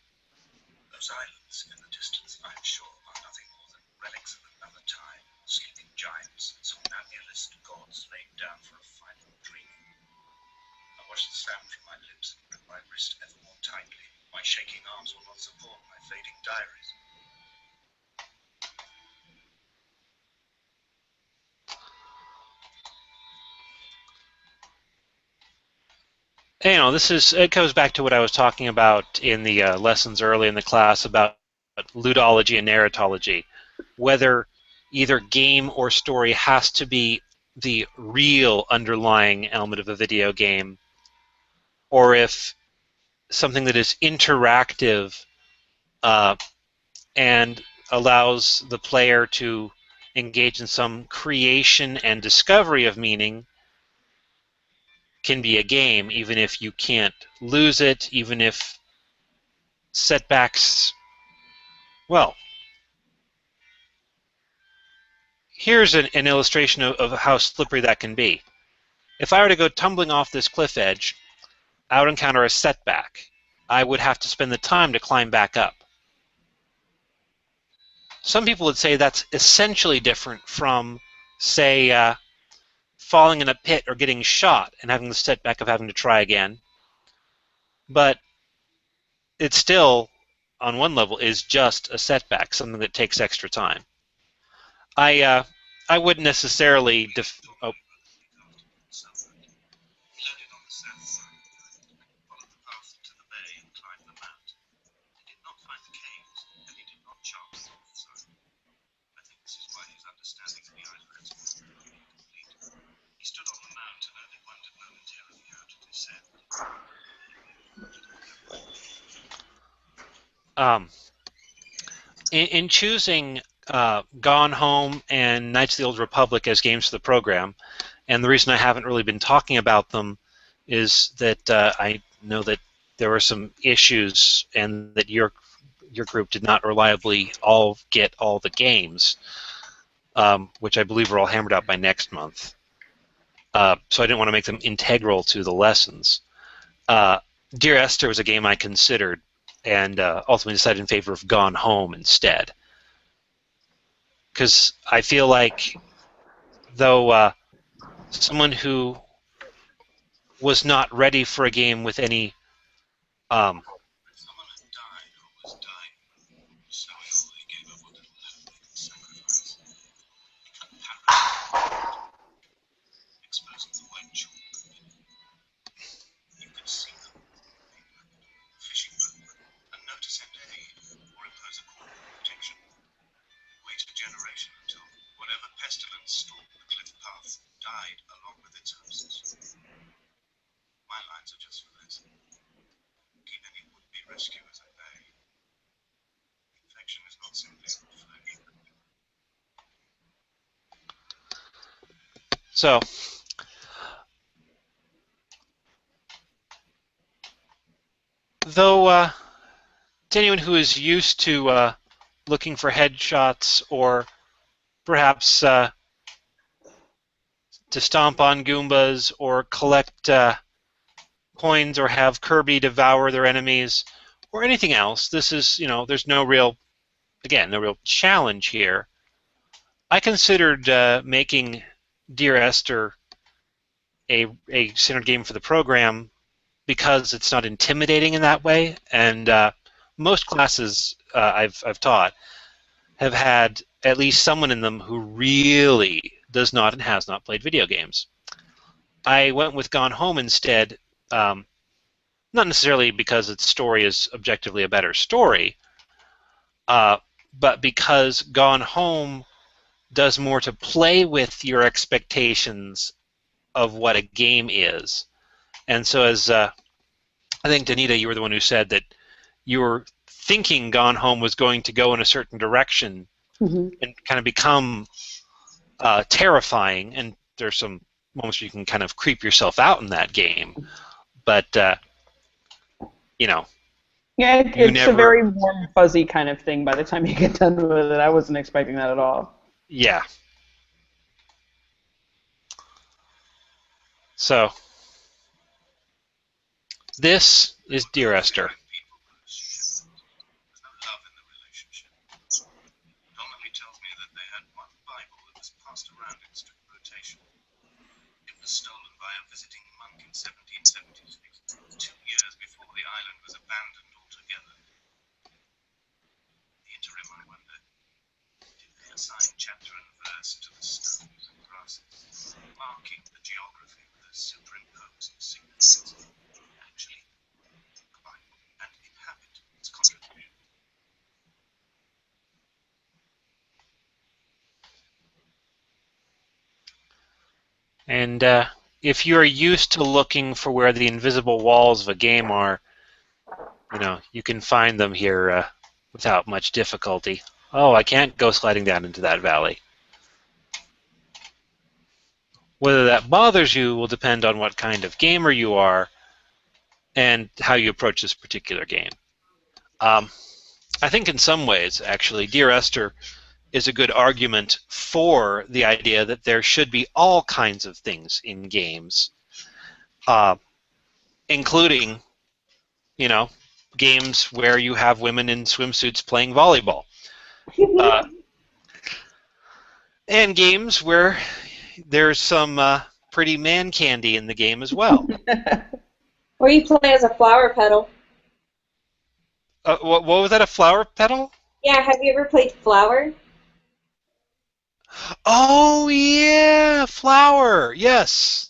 Those islands in the distance, I'm sure, are nothing more than relics of another time, sleeping giants, some nihilist gods laid down for a final dream. I watch the sand from my lips and grip my wrist ever more tightly. My shaking arms will not support my fading diaries. It goes back to what I was talking about in the lessons early in the class about ludology and narratology, whether either game or story has to be the real underlying element of a video game, or if something that is interactive and allows the player to engage in some creation and discovery of meaning can be a game, even if you can't lose it, even if setbacks. Well, here's an illustration of how slippery that can be. If I were to go tumbling off this cliff edge, I would encounter a setback. I would have to spend the time to climb back up. Some people would say that's essentially different from, say, falling in a pit or getting shot and having the setback of having to try again. But it still, on one level, is just a setback, something that takes extra time. I wouldn't necessarily in choosing Gone Home and Knights of the Old Republic as games for the program, and the reason I haven't really been talking about them is that I know that there were some issues and that your group did not reliably all get all the games, which I believe are all hammered out by next month. So I didn't want to make them integral to the lessons. Dear Esther was a game I considered, and ultimately decided in favor of Gone Home instead. Because I feel like, though someone who was not ready for a game with any My lines are just for this. Keep any would-be rescuers at bay. Infection is not simply a flu. So, though, to anyone who is used to looking for headshots or perhaps to stomp on Goombas or collect coins or have Kirby devour their enemies or anything else, this is, there's no real challenge here. I considered making Dear Esther a centered game for the program because it's not intimidating in that way, and most classes I've taught have had at least someone in them who really does not and has not played video games. I went with Gone Home instead, not necessarily because its story is objectively a better story, but because Gone Home does more to play with your expectations of what a game is. And so as I think, Danita, you were the one who said that you were thinking Gone Home was going to go in a certain direction and kind of become terrifying, and there's some moments where you can kind of creep yourself out in that game. But, Yeah, you it's a very warm, fuzzy kind of thing by the time you get done with it. I wasn't expecting that at all. Yeah. So, this is Dear Esther. There's no love in the relationship. Donnelly tells me that they had one Bible that was passed around in strict rotation. It was stolen by a visiting monk in 1776, 2 years before the island was abandoned altogether. The interim, I wonder, did they assign chapter and verse to the stones and grasses, marking the geography with a superimposed significance? Actually, the Bible and inhabit its contribution. And if you're used to looking for where the invisible walls of a game are, you can find them here without much difficulty. Oh, I can't go sliding down into that valley. Whether that bothers you will depend on what kind of gamer you are and how you approach this particular game. I think in some ways, actually, Dear Esther is a good argument for the idea that there should be all kinds of things in games, including, games where you have women in swimsuits playing volleyball. And games where there's some pretty man candy in the game as well. Or you play as a flower petal. What was that, a flower petal? Yeah, have you ever played Flower? Oh, yeah, Flower, yes.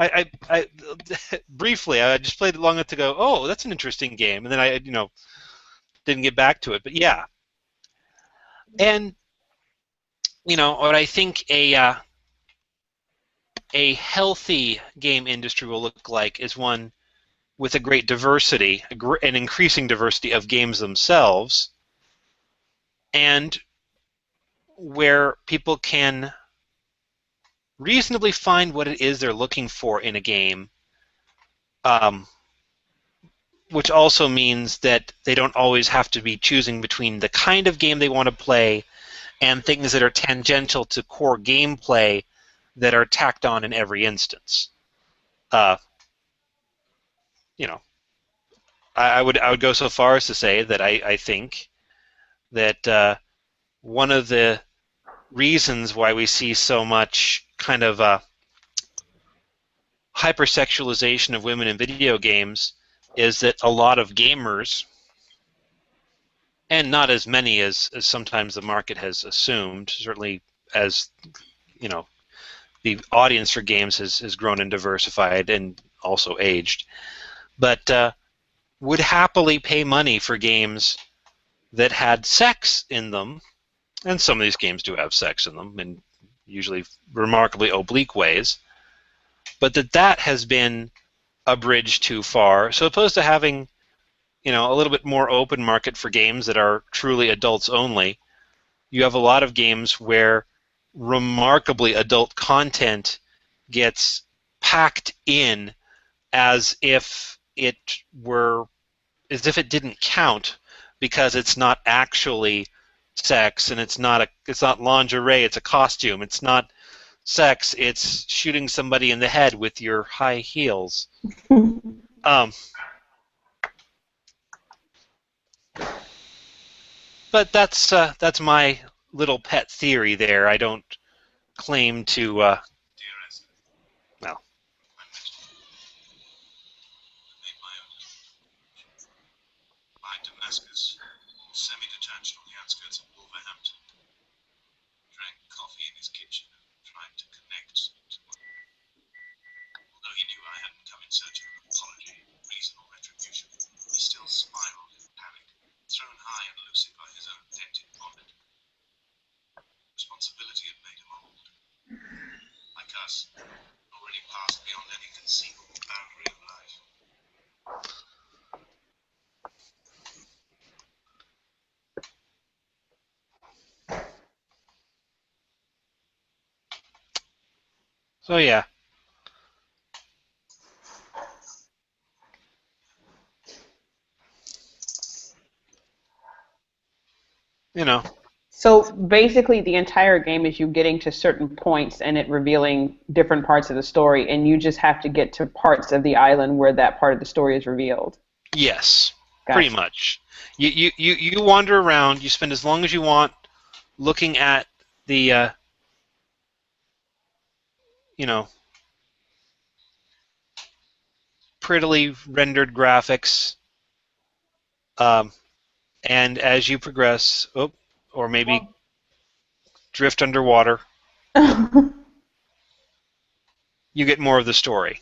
I briefly, I just played it long enough to go, oh, that's an interesting game, and then I, didn't get back to it, but yeah. And, what I think a healthy game industry will look like is one with a great diversity, an increasing diversity of games themselves, and where people can reasonably find what it is they're looking for in a game, which also means that they don't always have to be choosing between the kind of game they want to play and things that are tangential to core gameplay that are tacked on in every instance. I would go so far as to say that I think that one of the reasons why we see so much kind of hypersexualization of women in video games is that a lot of gamers, and not as many as sometimes the market has assumed, certainly as the audience for games has grown and diversified and also aged, but would happily pay money for games that had sex in them, and some of these games do have sex in them in usually remarkably oblique ways, but that has been a bridge too far. So opposed to having, a little bit more open market for games that are truly adults only, you have a lot of games where remarkably adult content gets packed in as if it didn't count, because it's not actually sex, and it's not lingerie, it's a costume. It's not sex, it's shooting somebody in the head with your high heels. But that's my little pet theory there. I don't claim to. Dear Esther, Well, I made my own. By Damascus, semi-detached on the outskirts of Wolverhampton. Drank coffee in his kitchen and tried to connect. Although he knew I hadn't come in search of an apology, reason, or retribution, he still spiraled in panic, thrown high and lucid by his own dented bonnet. Responsibility had made him old. Like us, already passed beyond any conceivable boundary of life. so yeah. So basically, the entire game is you getting to certain points and it revealing different parts of the story, and you just have to get to parts of the island where that part of the story is revealed. Yes, Gotcha. pretty much. You wander around. You spend as long as you want looking at the prettily rendered graphics, and as you progress, or maybe drift underwater, you get more of the story.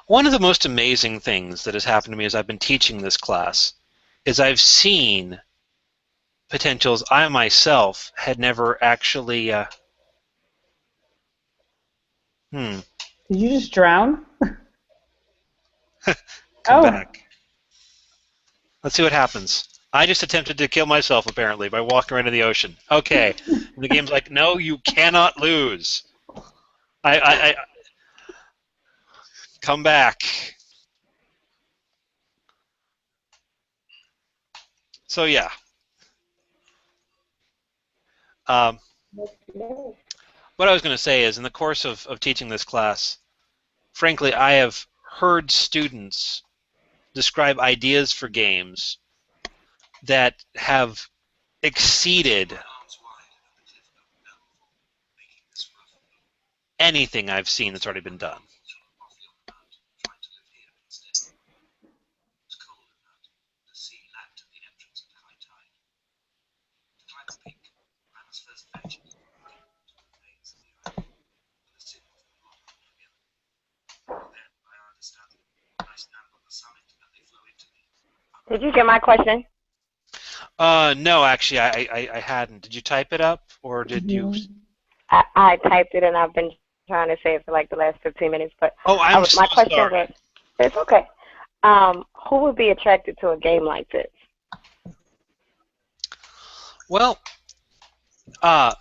One of the most amazing things that has happened to me as I've been teaching this class is I've seen potentials I myself had never actually. Did you just drown? Come back. Let's see what happens. I just attempted to kill myself, apparently, by walking right into the ocean. Okay. And the game's like, no, you cannot lose. I come back. So, yeah. What I was going to say is, in the course of teaching this class, frankly, I have heard students describe ideas for games that have exceeded anything I've seen that's already been done. Did you get my question? No, actually, I hadn't. Did you type it up, or did you? I typed it, and I've been trying to say it for like the last 15 minutes. But I'm so my question sorry. was, it's okay. Who would be attracted to a game like this? Well, I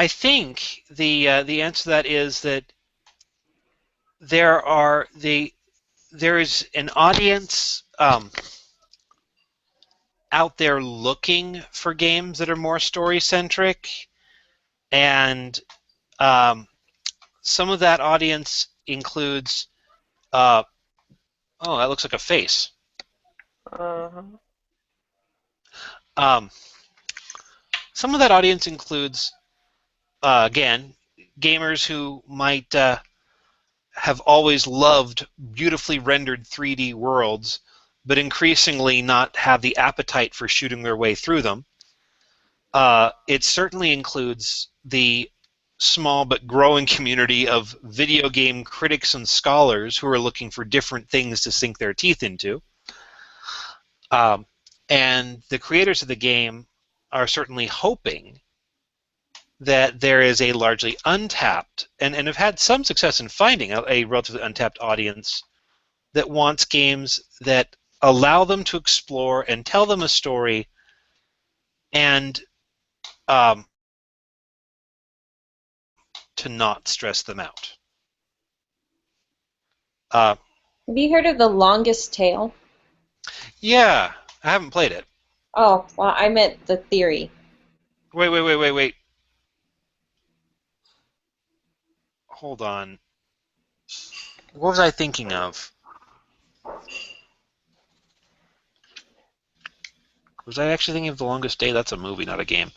think the answer to that is that there is an audience out there looking for games that are more story-centric, and some of that audience includes oh, that looks like a face. Some of that audience includes again, gamers who might have always loved beautifully rendered 3D worlds, but increasingly not have the appetite for shooting their way through them. It certainly includes the small but growing community of video game critics and scholars who are looking for different things to sink their teeth into. And the creators of the game are certainly hoping that there is a largely untapped, and have had some success in finding a relatively untapped audience that wants games that allow them to explore and tell them a story and to not stress them out. Have you heard of The Longest Tale? Yeah, I haven't played it. Oh, well, I meant the theory. Wait. Hold on. What was I thinking of? Was I actually thinking of The Longest Day? That's a movie, not a game.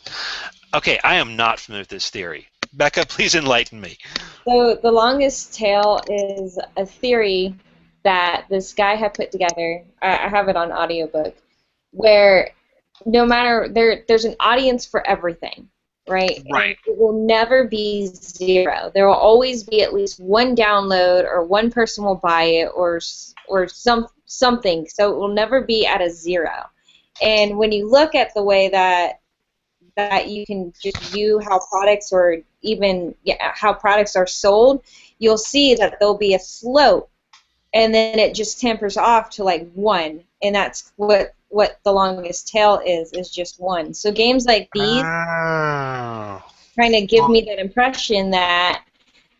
Okay, I am not familiar with this theory. Becca, please enlighten me. So The Longest Tale is a theory that this guy had put together. I have it on audiobook, where no matter there's an audience for everything, right? Right. And it will never be zero. There will always be at least one download, or one person will buy it, or something. So it will never be at a zero. And when you look at the way that you can just view how products, or even how products are sold, you'll see that there'll be a slope, and then it just tempers off to like 1, and that's what The Longest Tale is just 1. So games like these kind of give me that impression that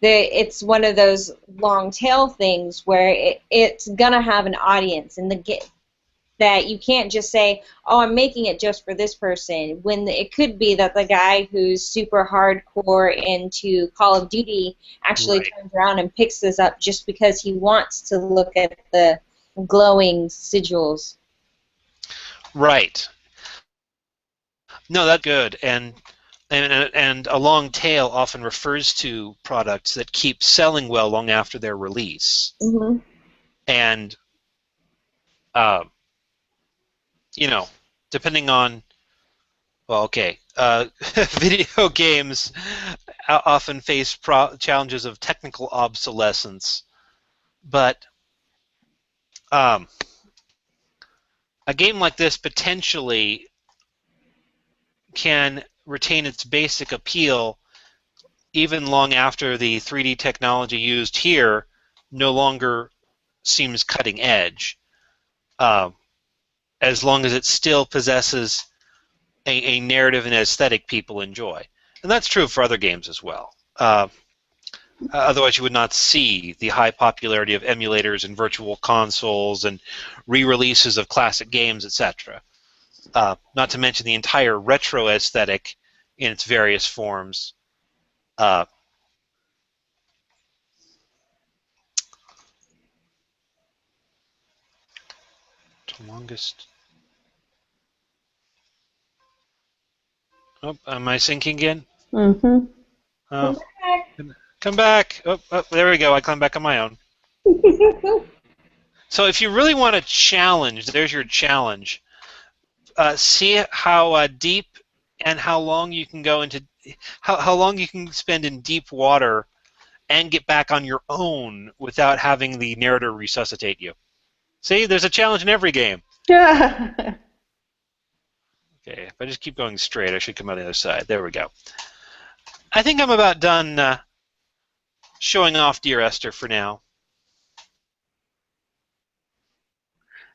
it's one of those long tail things where it's gonna have an audience, and that you can't just say, oh, I'm making it just for this person, when it could be that the guy who's super hardcore into Call of Duty actually turns around and picks this up just because he wants to look at the glowing sigils. Right. No, that's good. And a long tail often refers to products that keep selling well long after their release. Mm-hmm. And depending on, video games often face challenges of technical obsolescence, but a game like this potentially can retain its basic appeal even long after the 3D technology used here no longer seems cutting edge. As long as it still possesses a narrative and aesthetic people enjoy. And that's true for other games as well. Otherwise, you would not see the high popularity of emulators and virtual consoles and re-releases of classic games, etc. Not to mention the entire retro aesthetic in its various forms. The longest. Oh, am I syncing again? Mm-hmm. Oh. Come back. Oh, there we go. I climbed back on my own. So if you really want a challenge, there's your challenge. See how deep and how long you can go into, how long you can spend in deep water and get back on your own without having the narrator resuscitate you. See, there's a challenge in every game. Yeah. Okay, if I just keep going straight, I should come out the other side. There we go. I think I'm about done showing off Dear Esther for now.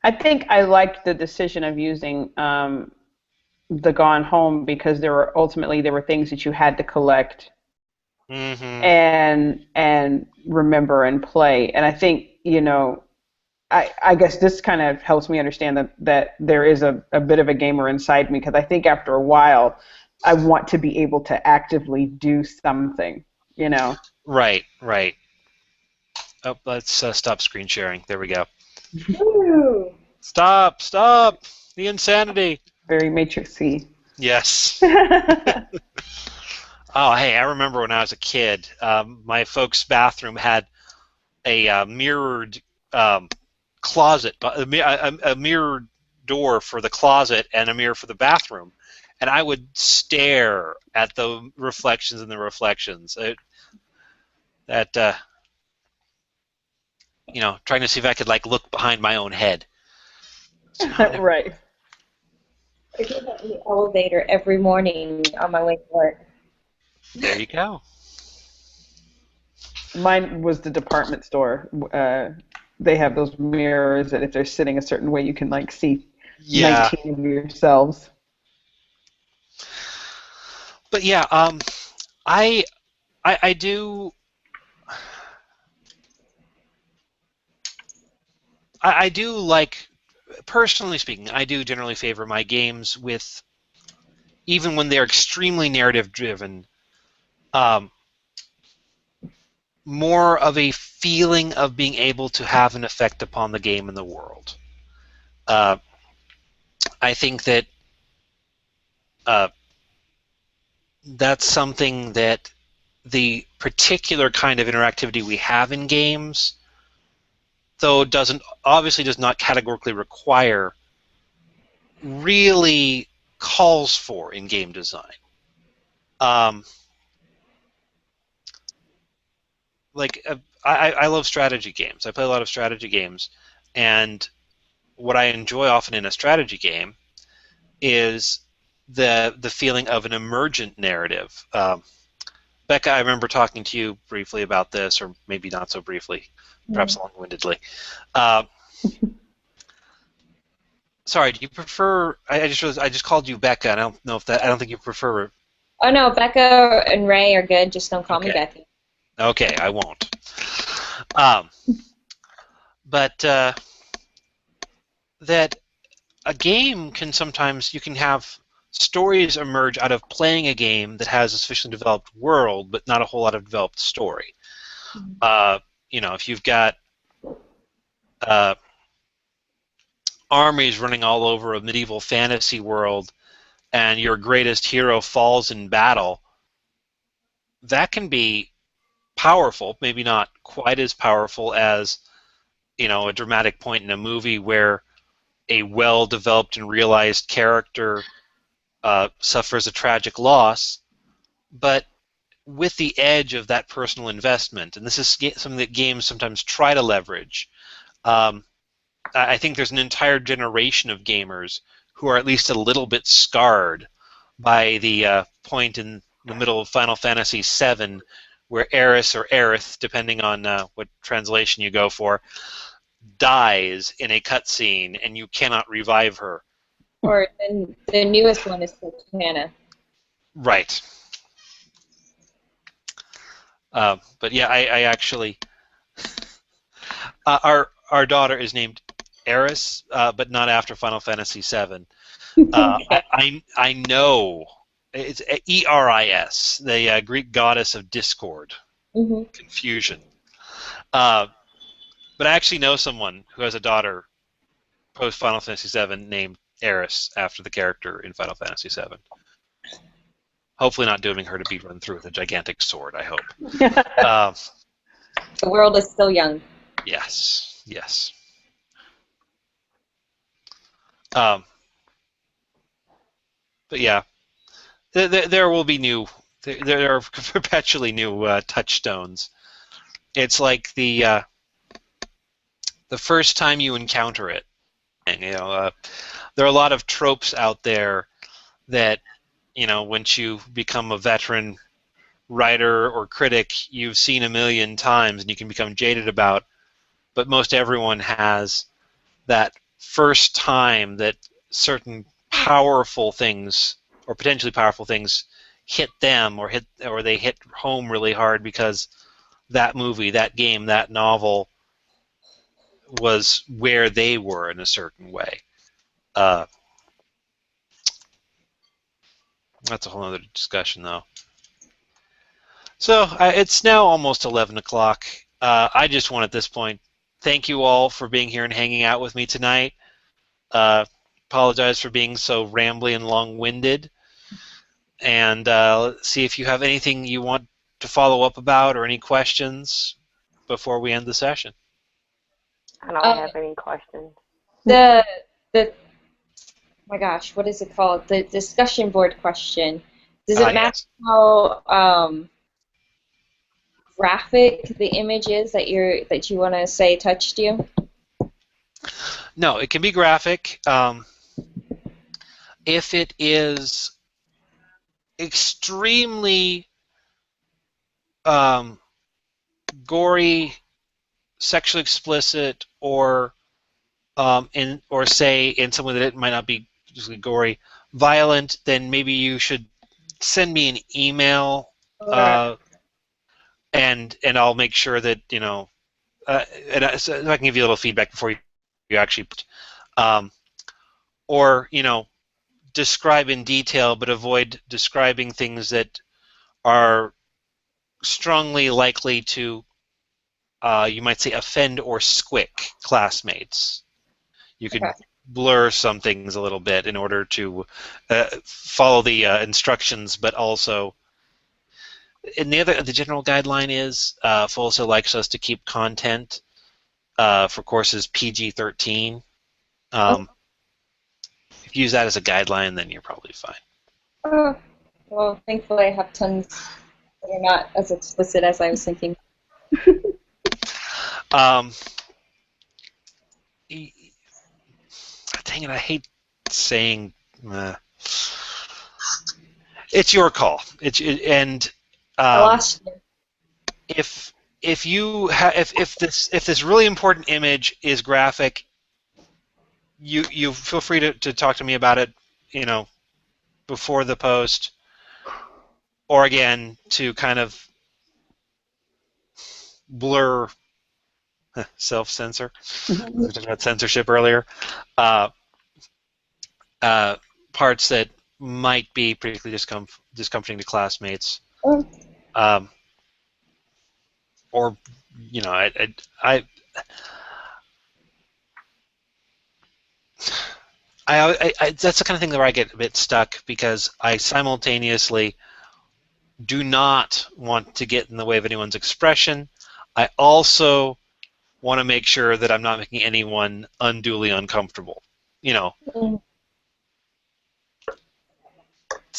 I think I liked the decision of using the Gone Home because there were things that you had to collect and remember and play. And I think, I guess this kind of helps me understand that there is a bit of a gamer inside me, because I think after a while I want to be able to actively do something, Right. Oh, let's stop screen sharing. There we go. Ooh. Stop! The insanity. Very Matrix-y. Yes. Oh, hey, I remember when I was a kid, my folks' bathroom had a mirrored closet, a mirrored door for the closet and a mirror for the bathroom, and I would stare at the reflections in the reflections. Trying to see if I could look behind my own head. Right. I do that in the elevator every morning on my way to work. There you go. Mine was the department store. They have those mirrors that if they're sitting a certain way, you can like see Yeah. 19 of yourselves. But yeah, I, I do. I do like, personally speaking, I do generally favor my games with, even when they're extremely narrative driven, um, more of a feeling of being able to have an effect upon the game and the world. Uh, I think that uh, that's something that the particular kind of interactivity we have in games, though does not categorically require, really calls for in game design. Um, I love strategy games. I play a lot of strategy games, and what I enjoy often in a strategy game is the feeling of an emergent narrative. Becca, I remember talking to you briefly about this, or maybe not so briefly, perhaps long-windedly. Uh, sorry, do you prefer? I just realized I just called you Becca, and I don't know if that. I don't think you prefer. Oh no, Becca and Ray are good. Just don't call me Okay, Becky. okay, I won't. Um, but that a game can sometimes, you can have stories emerge out of playing a game that has a sufficiently developed world, but not a whole lot of developed story. If you've got uh, armies running all over a medieval fantasy world, and your greatest hero falls in battle, that can be powerful. Maybe not quite as powerful as a dramatic point in a movie where a well-developed and realized character suffers a tragic loss, but with the edge of that personal investment, and this is something that games sometimes try to leverage. I think there's an entire generation of gamers who are at least a little bit scarred by the point in the middle of Final Fantasy VII where Eris or Aerith, depending on what translation you go for, dies in a cutscene and you cannot revive her. Or the newest one is Cortana. Right. But yeah, I actually, our daughter is named Eris, but not after Final Fantasy VII. I know it's Eris, the Greek goddess of discord, confusion. But I actually know someone who has a daughter post Final Fantasy VII named Eris after the character in Final Fantasy VII. Hopefully, not dooming her to be run through with a gigantic sword. I hope. The world is still young. Yes. Yes. But yeah, there will be new. There are perpetually new touchstones. It's like the first time you encounter it. And, there are a lot of tropes out there that once you become a veteran writer or critic, you've seen a million times and you can become jaded about. But most everyone has that first time that certain powerful things or potentially powerful things hit them or they hit home really hard because that movie, that game, that novel was where they were in a certain way. That's a whole other discussion, though. So it's now almost 11 o'clock. I just want at this point thank you all for being here and hanging out with me tonight. Apologize for being so rambly and long-winded. And let's see if you have anything you want to follow up about or any questions before we end the session. I don't have any questions. The my gosh, what is it called? The discussion board question. Does it matter Yes. how graphic the image is that you want to say touched you? No, it can be graphic. If it is extremely gory, sexually explicit, or say in someone that it might not be just gory, violent, then maybe you should send me an email, and I'll make sure that so I can give you a little feedback before you actually, or describe in detail, but avoid describing things that are strongly likely to, you might say, offend or squick classmates. You could blur some things a little bit in order to follow the instructions, but also, and the general guideline is FOLSA likes us to keep content for courses PG-13. If you use that as a guideline, then you're probably fine. Well, thankfully I have tons that are not as explicit as I was thinking. Dang it, I hate saying it's your call. If this really important image is graphic, you feel free to talk to me about it, before the post, or again to kind of blur, self-censor. We talked about censorship earlier. Parts that might be particularly discomforting to classmates, or that's the kind of thing where I get a bit stuck, because I simultaneously do not want to get in the way of anyone's expression. I also want to make sure that I'm not making anyone unduly uncomfortable. It's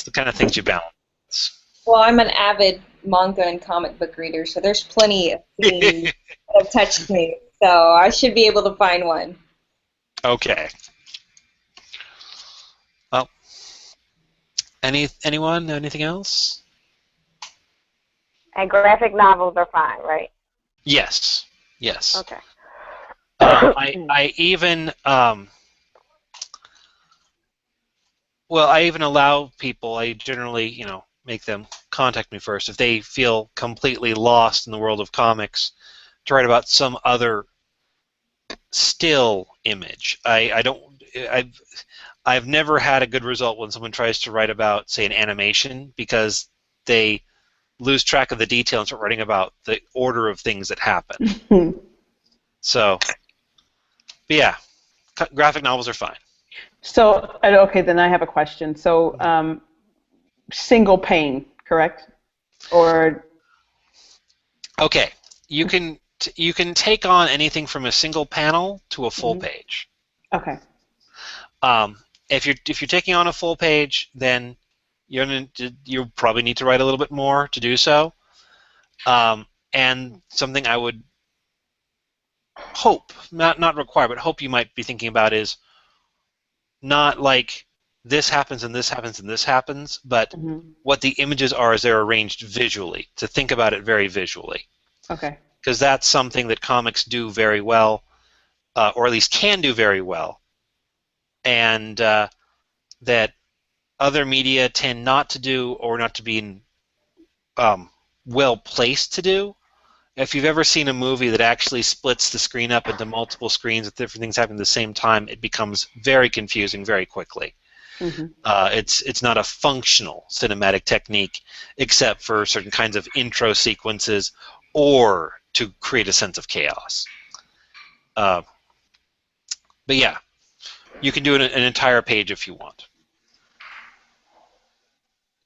the kind of things you balance. Well, I'm an avid manga and comic book reader, so there's plenty of scenes that have touched me, so I should be able to find one. Okay. Well, anyone? Anything else? And graphic novels are fine, right? Yes. Okay. I even I even allow people. I generally, make them contact me first if they feel completely lost in the world of comics, to write about some other still image. I've never had a good result when someone tries to write about, say, an animation, because they lose track of the detail and start writing about the order of things that happen. So, but yeah, graphic novels are fine. So, okay, then I have a question. So, single pane, correct? Or okay, you can take on anything from a single panel to a full page. Okay. If you're taking on a full page, then you probably need to write a little bit more to do so. And something I would hope, not require, but hope you might be thinking about is not like this happens and this happens and this happens, but what the images are as they're arranged visually, to think about it very visually. Okay. Because that's something that comics do very well, or at least can do very well, and that other media tend not to do, or not to be well placed to do. If you've ever seen a movie that actually splits the screen up into multiple screens with different things happening at the same time, it becomes very confusing very quickly. It's not a functional cinematic technique, except for certain kinds of intro sequences or to create a sense of chaos. But yeah, you can do an entire page if you want.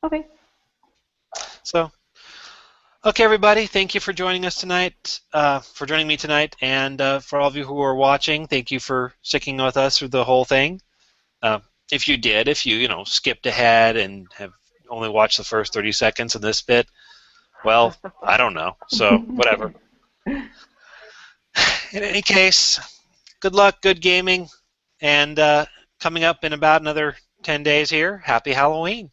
Okay. So, okay, everybody, thank you for joining us tonight, for joining me tonight, and for all of you who are watching, thank you for sticking with us through the whole thing. If you skipped ahead and have only watched the first 30 seconds of this bit, well, I don't know, so whatever. In any case, good luck, good gaming, and coming up in about another 10 days here, happy Halloween.